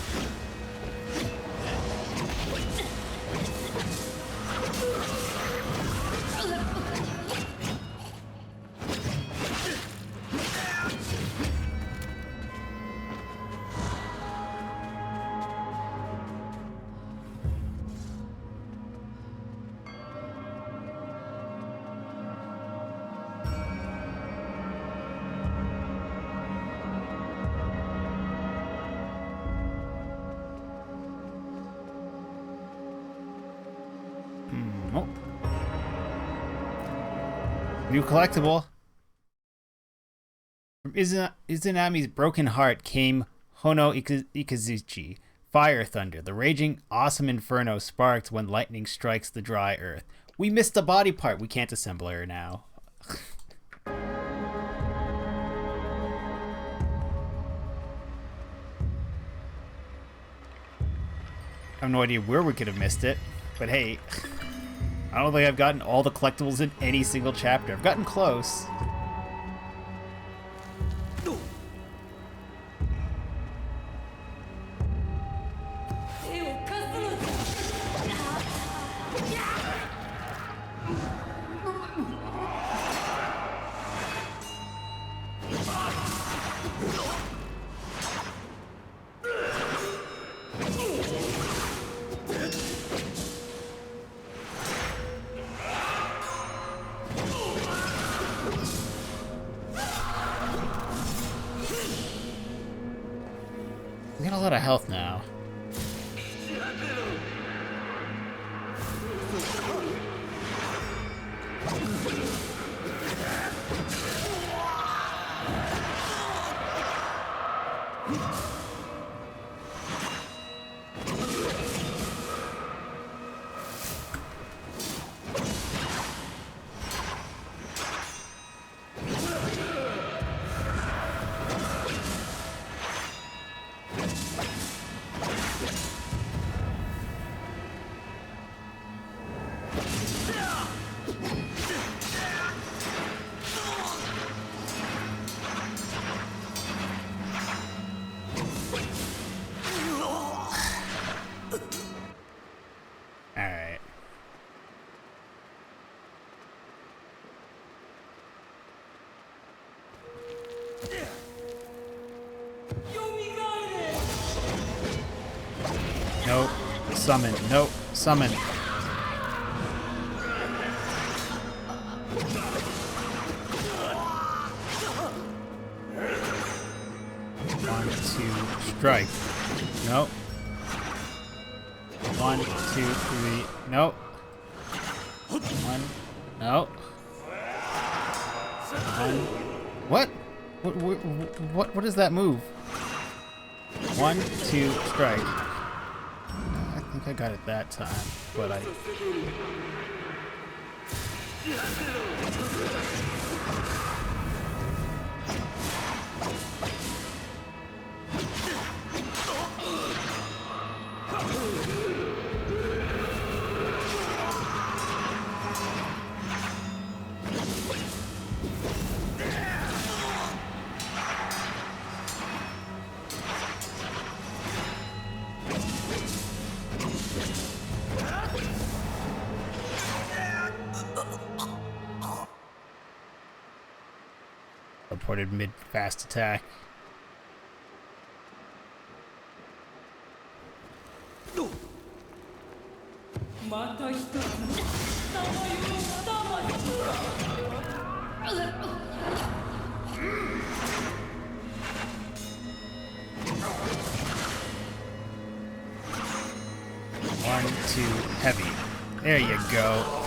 Oh. New collectible. From Izanami's broken heart came Hono Ikazuchi, fire thunder. The raging, awesome inferno sparks when lightning strikes the dry earth. We missed a body part. We can't assemble her now. I have no idea where we could have missed it, but hey, I don't think I've gotten all the collectibles in any single chapter. I've gotten close. I got a lot of health now. Alright. Nope. Summon. Nope. Summon. One, two, strike. Nope. 1, 2, 3. Nope. 1. Nope. 1. What? What is that move? 1, 2, strike. I think I got it that time, but I... Reported mid-fast attack. One, two, heavy. There you go.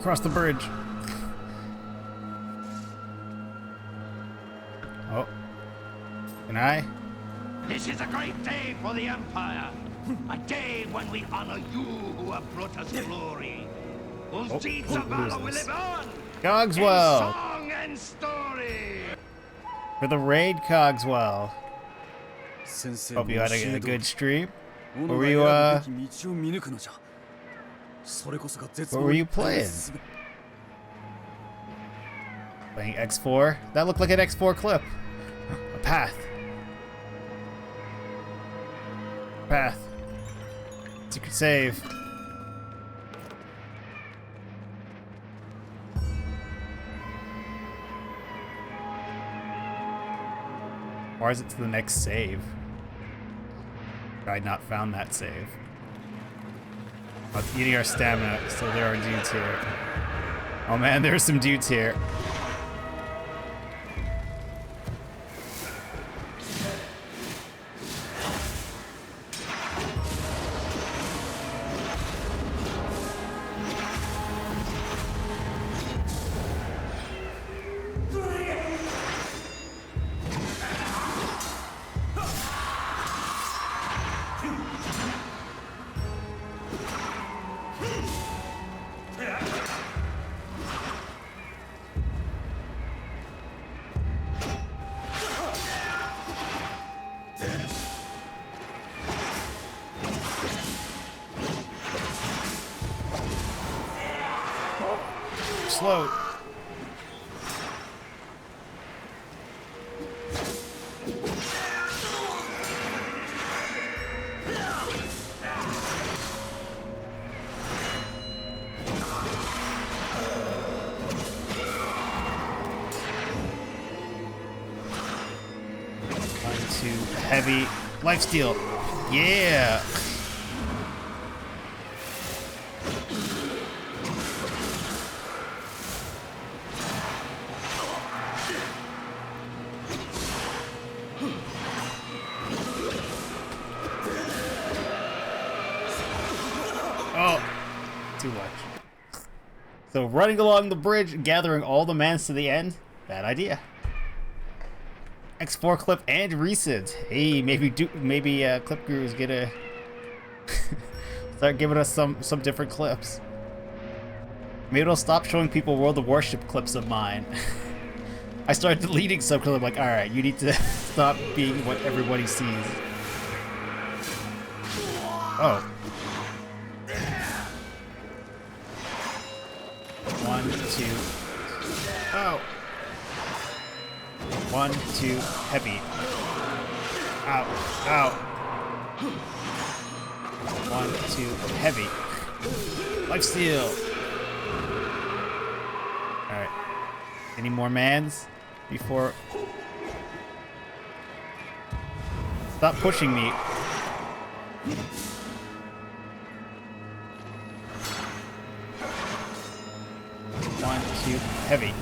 Across the bridge. Oh. Can I? This is a great day for the Empire. A day when we honor you who have brought us glory. Whose deeds of valor will live on. Cogswell. In song and story. For the raid, Cogswell. Hope you had a good stream. What were you playing? Playing X4? That looked like an X4 clip. A path. Path. Secret save. Or is it to the next save? I had not found that save. Eating our stamina, so there are dudes here. Oh man, there's some dudes here. Slow. Heavy lifesteal. Yeah. Oh, too much. So running along the bridge, gathering all the mans to the end, bad idea. X4 clip and recent. Hey, maybe Clip Guru is gonna start giving us some different clips. Maybe it'll stop showing people World of Warship clips of mine. I started deleting some because I'm like, all right, you need to stop being what everybody sees. Oh. 1, 2. Oh. 1, 2, heavy. Ow, ow. 1, 2, heavy. Lifesteal. Alright. Any more mans before... Stop pushing me. 1, 2, heavy.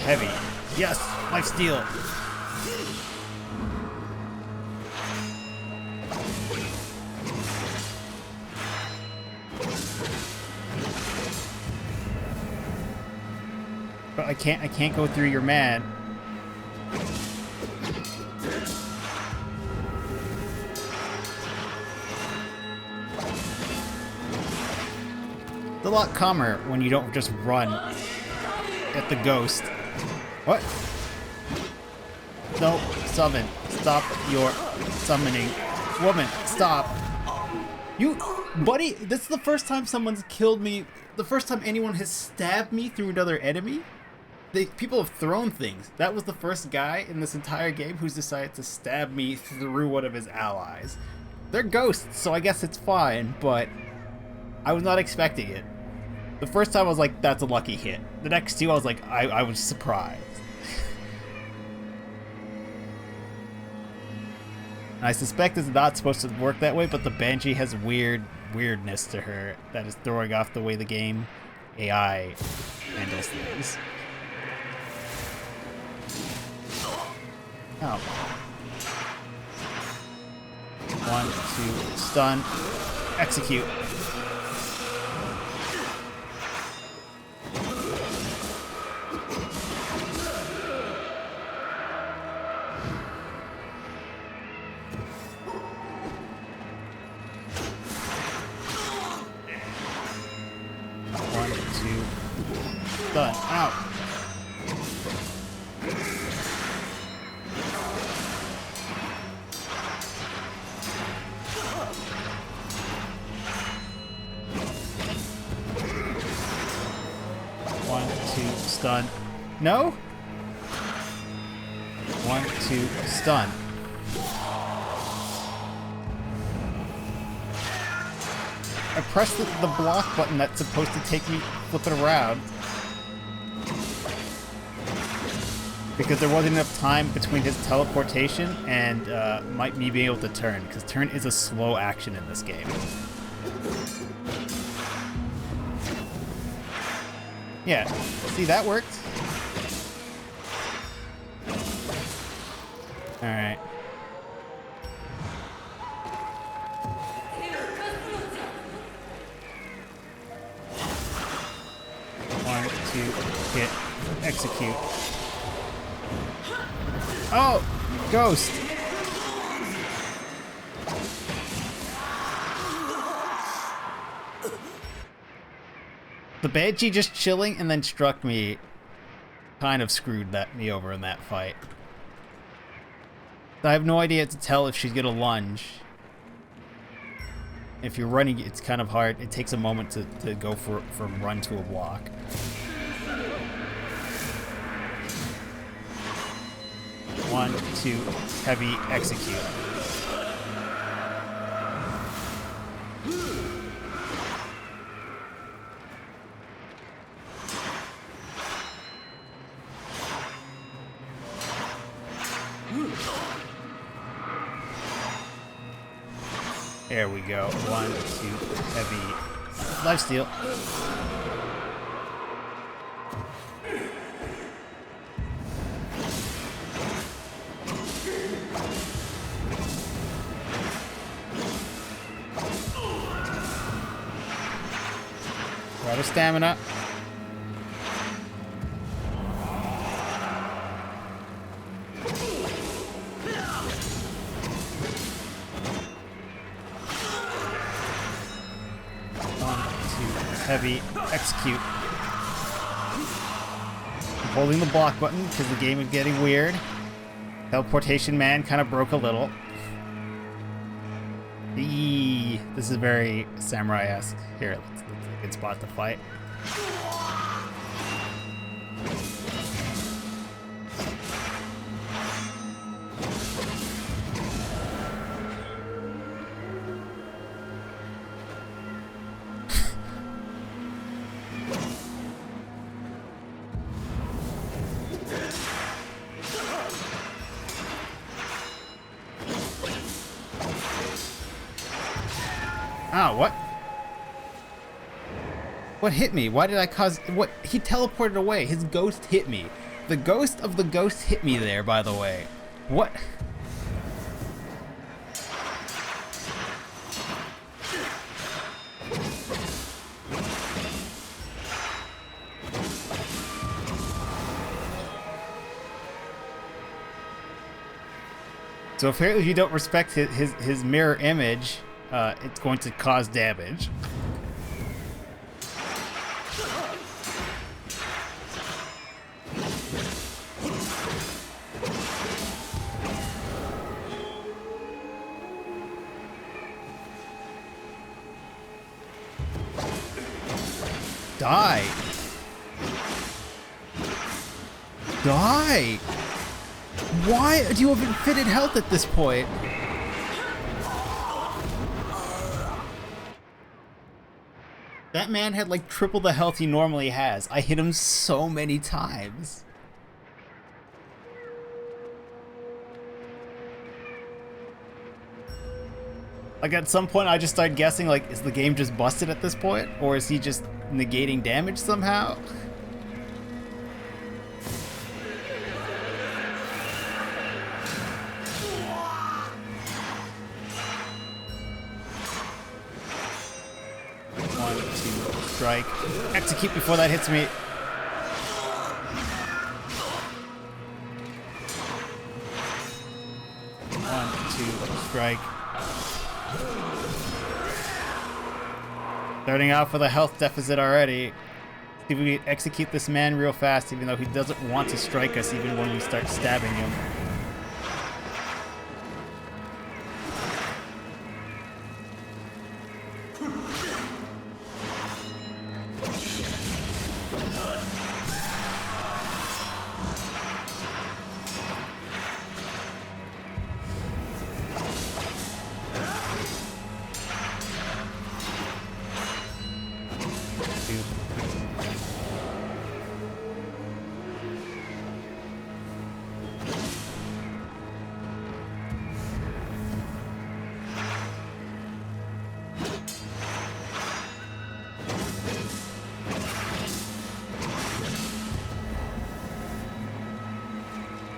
Heavy. Yes! Lifesteal! But I can't go through your man. It's a lot calmer when you don't just run at the ghost. What? No, summon. Stop your summoning. Woman, stop. You, buddy, this is the first time someone's killed me. The first time anyone has stabbed me through another enemy. People have thrown things. That was the first guy in this entire game who's decided to stab me through one of his allies. They're ghosts, so I guess it's fine, but I was not expecting it. The first time I was like, that's a lucky hit. The next two I was like, I was surprised. I suspect it's not supposed to work that way, but the Banshee has weird weirdness to her that is throwing off the way the game AI handles things. Oh. 1, 2, stun, execute. Done. Out. One, two, stun. No? 1, 2, stun. I pressed the block button that's supposed to take me flip it around. Because there wasn't enough time between his teleportation and me being able to turn, because turn is a slow action in this game. Yeah, see, that worked. Alright. One, two, hit, execute. Oh! Ghost! The Banshee just chilling and then struck me kind of screwed me over in that fight. I have no idea to tell if she's gonna lunge. If you're running, it's kind of hard. It takes a moment to go from run to a block. One, two, heavy, execute. There we go. 1, 2, heavy, lifesteal. Out of stamina. Heavy, execute. I'm holding the block button because the game is getting weird. Teleportation man kind of broke a little. This is very samurai-esque. Here, let's a good spot to fight. Oh, what? What hit me? Why did I cause... What? He teleported away. His ghost hit me. The ghost of the ghost hit me there, by the way. What? So apparently if you don't respect his mirror image, it's going to cause damage. Die! Die! Why do you have infinite health at this point? That man had like triple the health he normally has. I hit him so many times. Like at some point I just started guessing, like, is the game just busted at this point? Or is he just negating damage somehow? One, two, strike. Execute before that hits me. One, two, strike. Starting off with a health deficit already. See if we can execute this man real fast, even though he doesn't want to strike us even when we start stabbing him.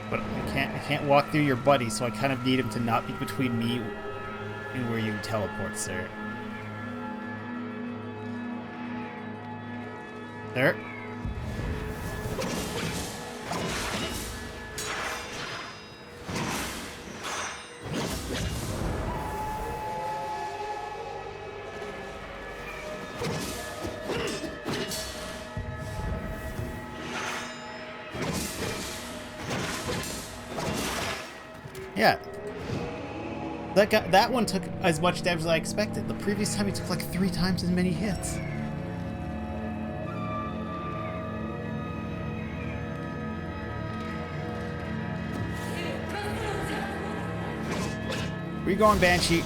But I can't walk through your buddy, so I kind of need him to not be between me and where you teleport, sir. There. Yeah. That one took as much damage as I expected. The previous time he took like 3 times as many hits. Where you going, Banshee?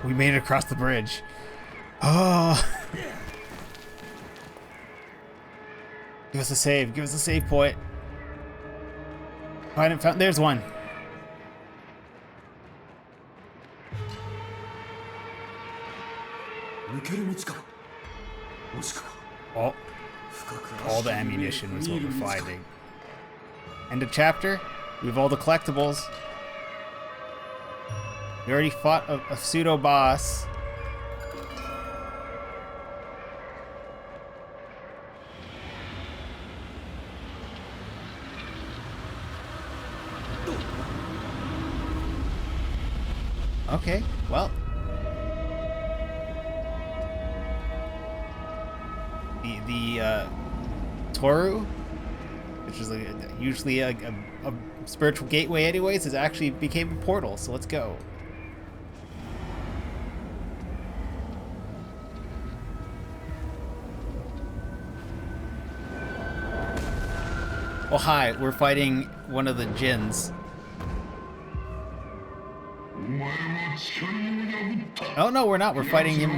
We made it across the bridge. Oh. Give us a save. Give us a save point. Find it. Found. There's one. Oh. All the ammunition was what we're finding. End of chapter. We have all the collectibles. We already fought a pseudo boss. Okay, well. The Toru, which is usually a spiritual gateway anyways, has actually became a portal, so let's go. Oh hi, we're fighting one of the Djinns. Oh no, we're not. We're fighting him.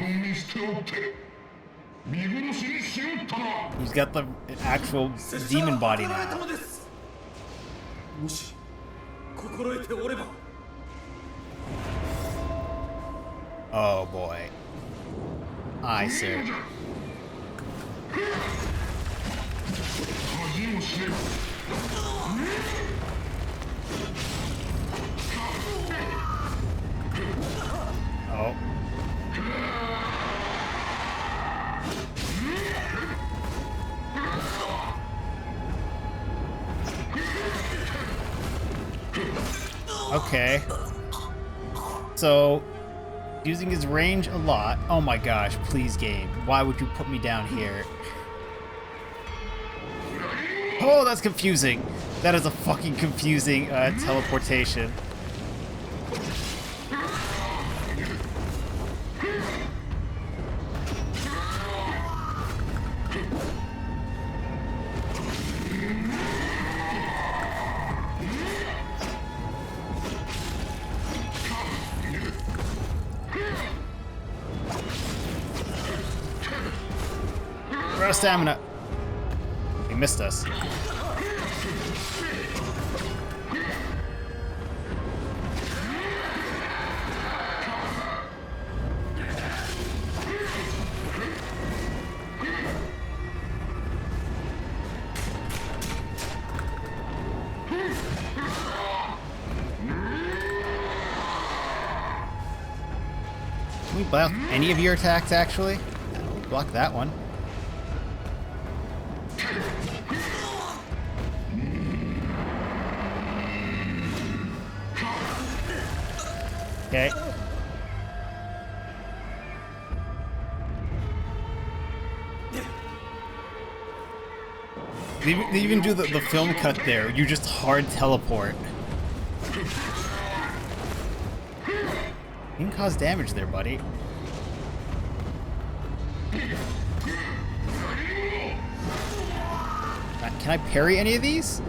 He's got the actual demon body now. Oh boy. Aye, sir. Oh. Okay. So, using his range a lot. Oh my gosh, please game. Why would you put me down here? Oh, that's confusing. That is a fucking confusing teleportation. stamina. He missed us. Can we block any of your attacks, actually? Block that one. Okay. They even do the film cut there. You just hard teleport. You can cause damage there, buddy. Can I parry any of these?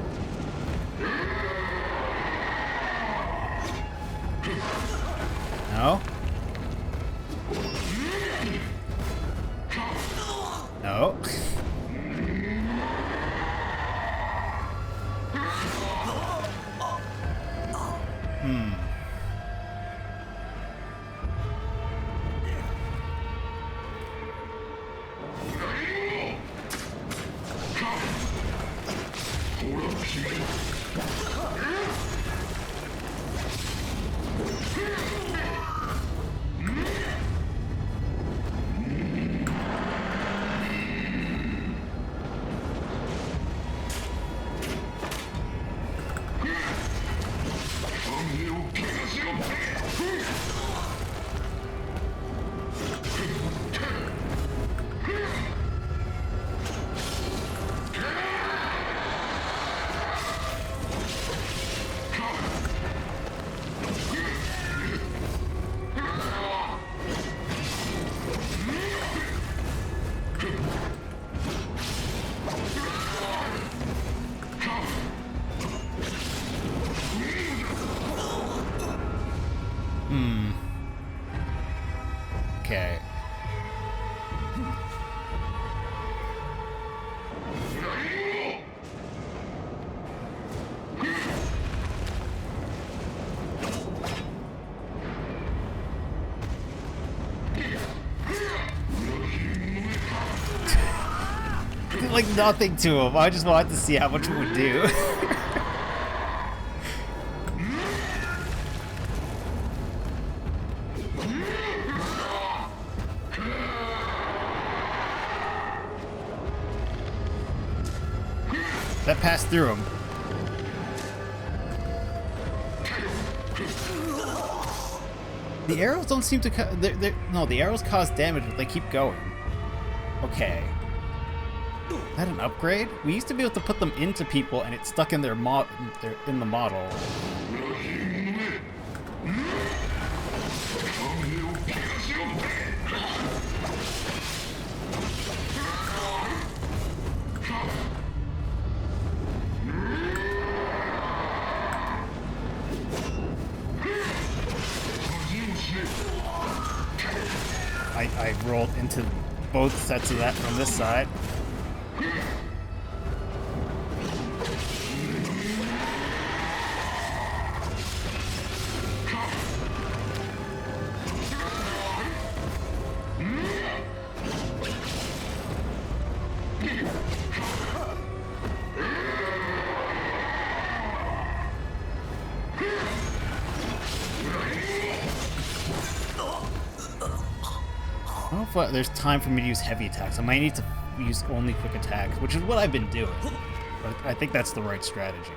No? No? Okay. Did like nothing to him. I just wanted to see how much it would do. That passed through him. The arrows don't seem to no, the arrows cause damage, but they keep going. Okay. Is that an upgrade? We used to be able to put them into people and it stuck in their in the model. I rolled into both sets of that from this side. I don't know if there's time for me to use heavy attacks. I might need to use only quick attacks, which is what I've been doing. But I think that's the right strategy.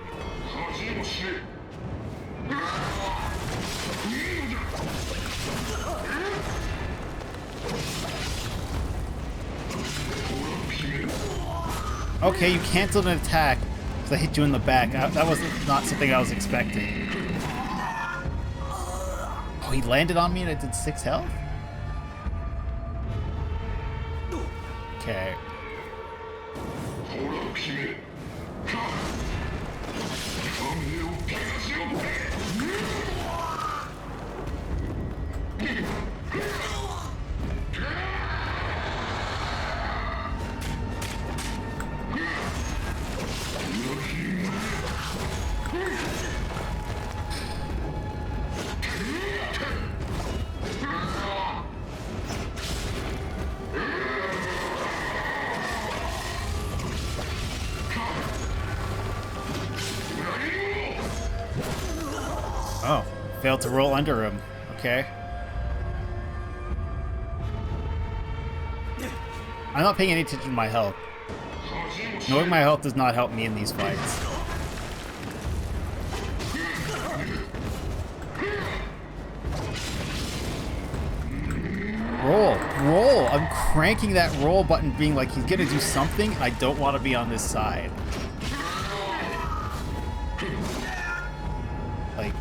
Okay, you canceled an attack because I hit you in the back. That was not something I was expecting. Oh, he landed on me and I did 6 health? Okay. Failed to roll under him. Okay. I'm not paying any attention to my health. Knowing my health does not help me in these fights. Roll! Roll! I'm cranking that roll button being like, he's gonna do something. I don't want to be on this side. Like...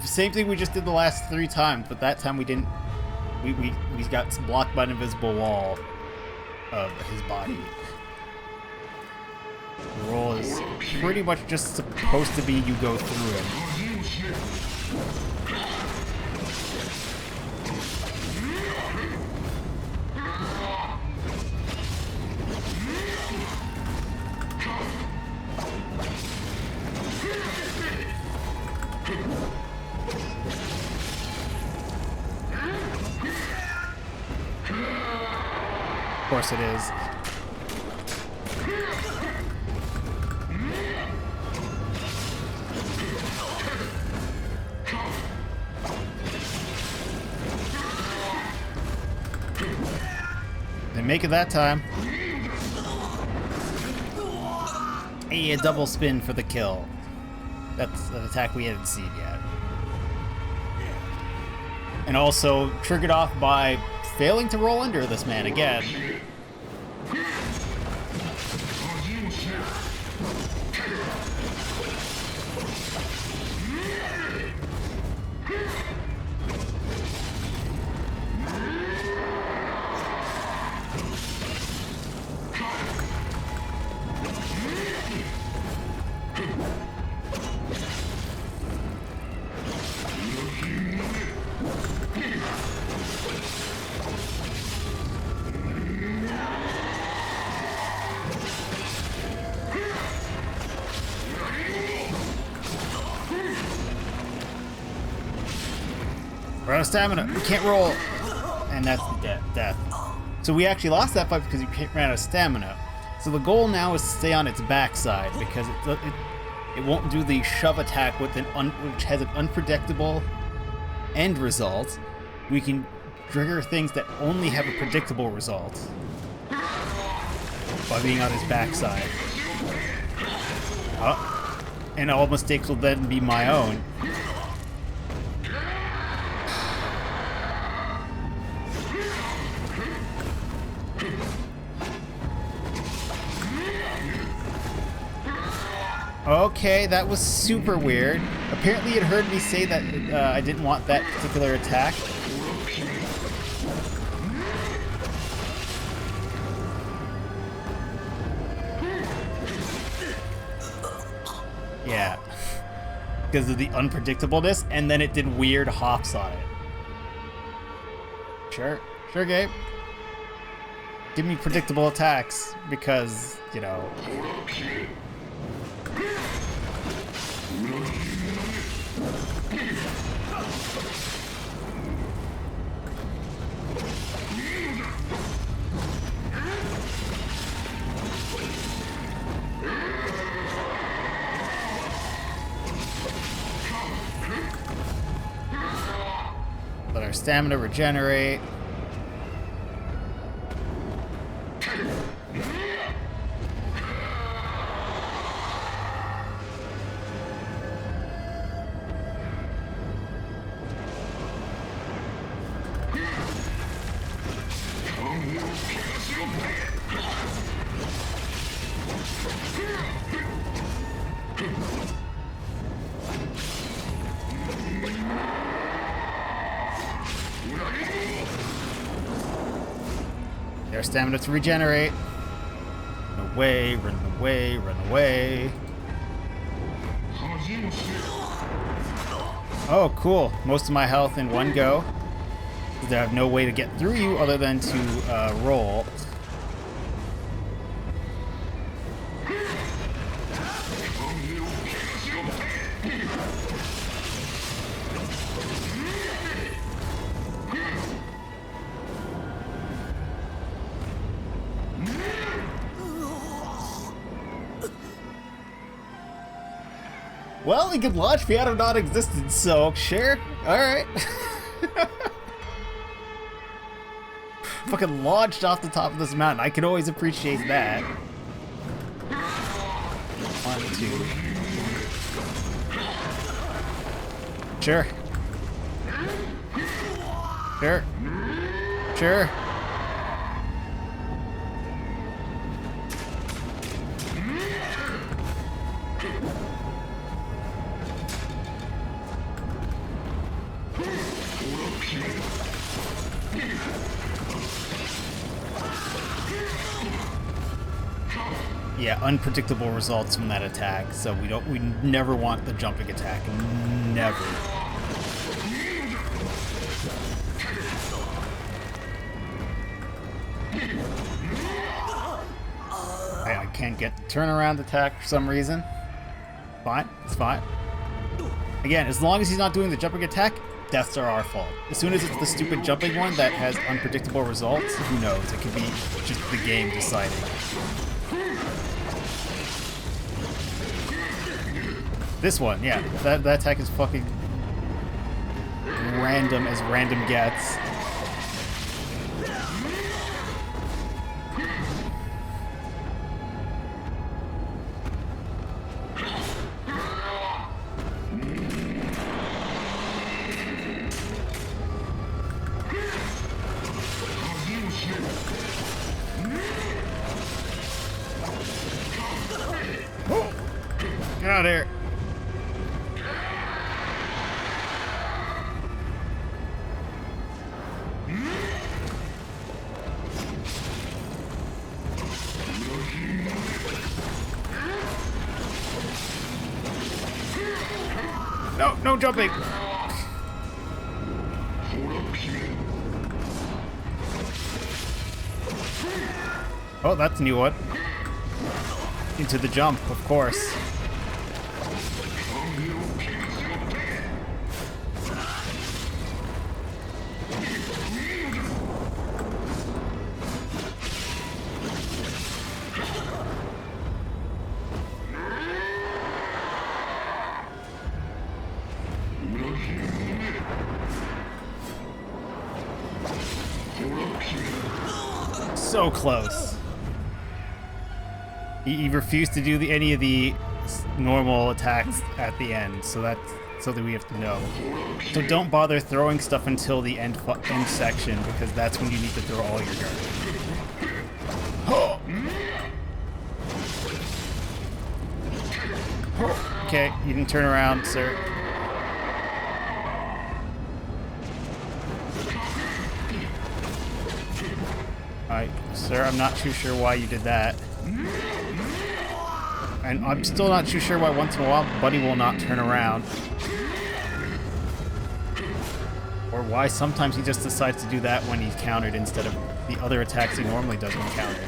Same thing we just did the last 3 times, but that time we didn't. We got blocked by an invisible wall of his body. The roll is pretty much just supposed to be you go through him. Of course it is. Didn't make it that time. Hey, a double spin for the kill. That's an attack we hadn't seen yet. And also triggered off by failing to roll under this man again. We're out of stamina. We can't roll. And that's the death. So we actually lost that fight because we ran out of stamina. So the goal now is to stay on its backside because it won't do the shove attack with which has an unpredictable end result. We can trigger things that only have a predictable result by being on his backside. And all mistakes will then be my own. Okay, that was super weird. Apparently it heard me say that I didn't want that particular attack. Yeah. Because of the unpredictableness, and then it did weird hops on it. Sure, Gabe. Give me predictable attacks, because, you know... Let our stamina regenerate. Our stamina to regenerate. Run away, run away, run away. Oh, cool. Most of my health in one go. They have no way to get through you other than to roll. Well, he could launch me out of non-existence, so sure. Alright. Fucking launched off the top of this mountain. I can always appreciate that. 1, 2. Sure. Sure. Sure. Yeah, unpredictable results from that attack, so we never want the jumping attack. Never. I can't get the turnaround attack for some reason. Fine, it's fine. Again, as long as he's not doing the jumping attack, deaths are our fault. As soon as it's the stupid jumping one that has unpredictable results, who knows? It could be just the game deciding. This one, yeah, that attack is fucking random as random gets. Get out of here. No, no jumping. Oh, that's a new one. Into the jump, of course. So close. He refused to do any of the normal attacks at the end, so that's something we have to know. So don't bother throwing stuff until the end section, because that's when you need to throw all your garbage. Okay, you can turn around, sir. Sir, I'm not too sure why you did that. And I'm still not too sure why once in a while Buddy will not turn around. Or why sometimes he just decides to do that when he's countered instead of the other attacks he normally does when countered.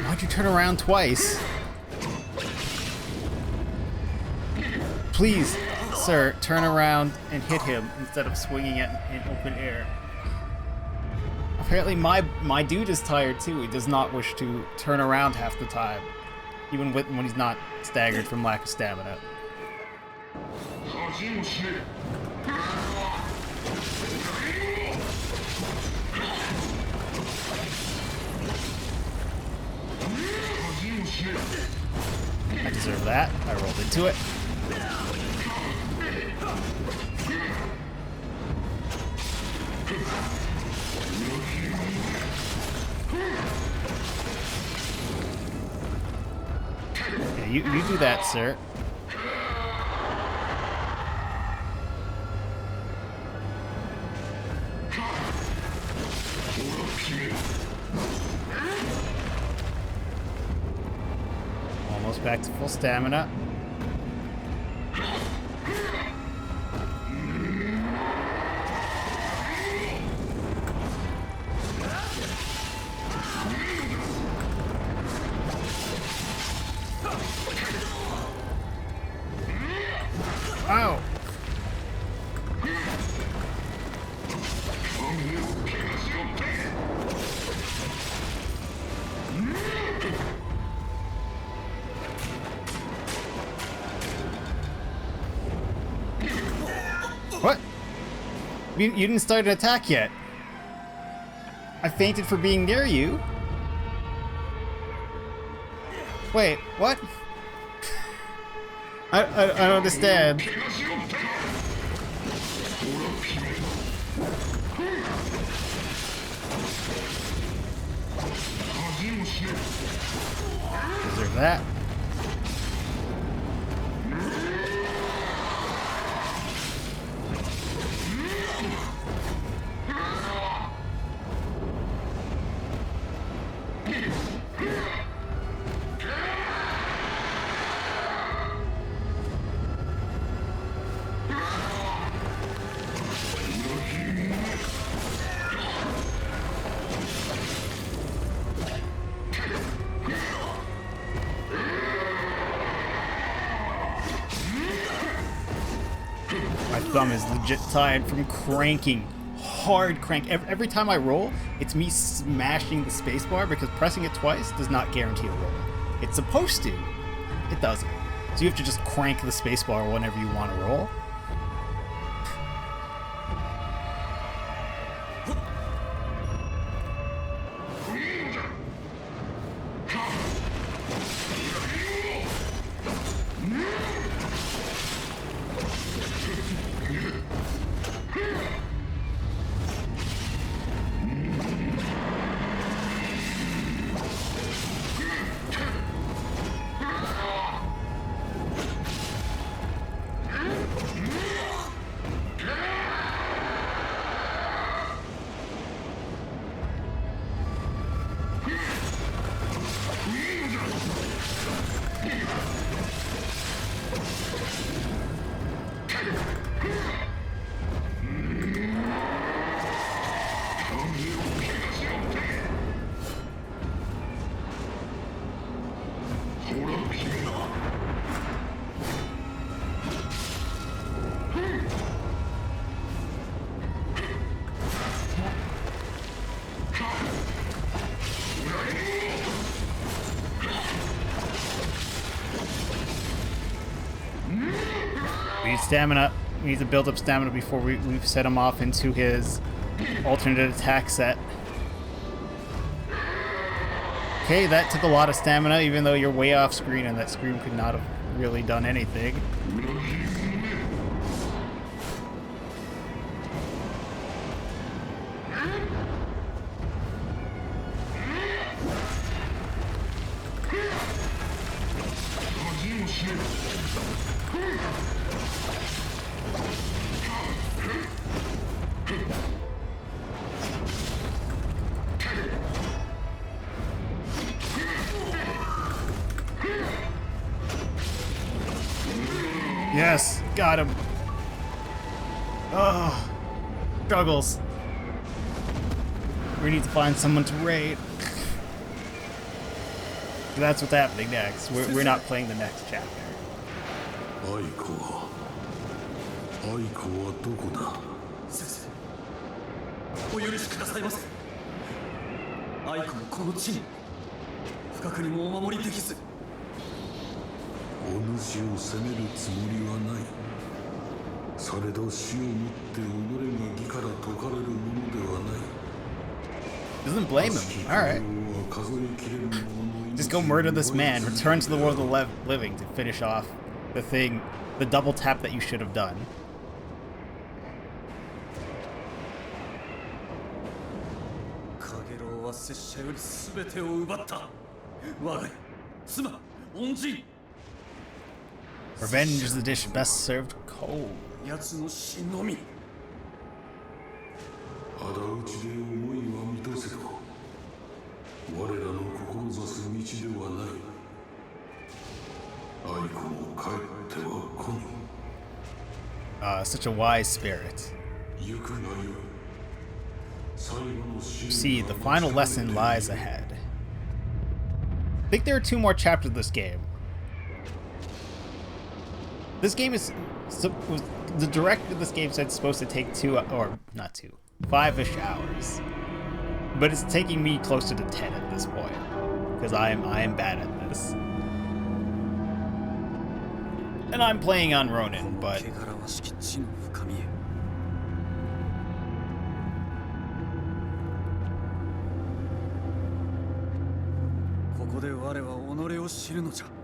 Why'd you turn around twice? Please, sir, turn around and hit him instead of swinging it in open air. Apparently my dude is tired too. He does not wish to turn around half the time, even when he's not staggered from lack of stamina. I deserve that. I rolled into it. Yeah, you do that, sir. back to full stamina. Ow! What? You didn't start an attack yet. I fainted for being near you. Wait, what? I don't understand. Deserve that. My thumb is legit tired from cranking. Hard crank. Every time I roll, it's me smashing the spacebar because pressing it twice does not guarantee a roll. It's supposed to. It doesn't. So you have to just crank the spacebar whenever you want to roll. We need stamina. We need to build up stamina before we set him off into his alternate attack set. Okay, that took a lot of stamina, even though you're way off screen and that screen could not have really done anything. Yes, got him. Oh, struggles. We need to find someone to raid. That's what's happening next. We're not playing the next chapter. Aikoはどこだ? 先生、お許しくださいませ。愛子もこの地に不覚にもお守りできず。お主を責めるつもりはない。されど死をもって己が義から解かれるものではない。 Doesn't blame him. Alright. Just go murder this man. Return to the world of the living to finish off the thing, the double tap that you should have done. カゲロウは拙者より全てを奪った。我が家、妻、恩人。 Revenge is the dish best served cold. 奴の死のみ。仇討ちで思いは満たせど、我らの志す道ではない。っては来ぬ。 Such a wise spirit. 行くがよい。最後の真理 See, the final lesson lies ahead. I think there are 2 more chapters of this game. This game is... the director of this game said it's supposed to take 2, or not 2, 5-ish hours. But it's taking me closer to 10 at this point. Because I am bad at this. And I'm playing on Ronin, but... 汚らわしき地の深みへ。ここで我は己を知るのじゃ。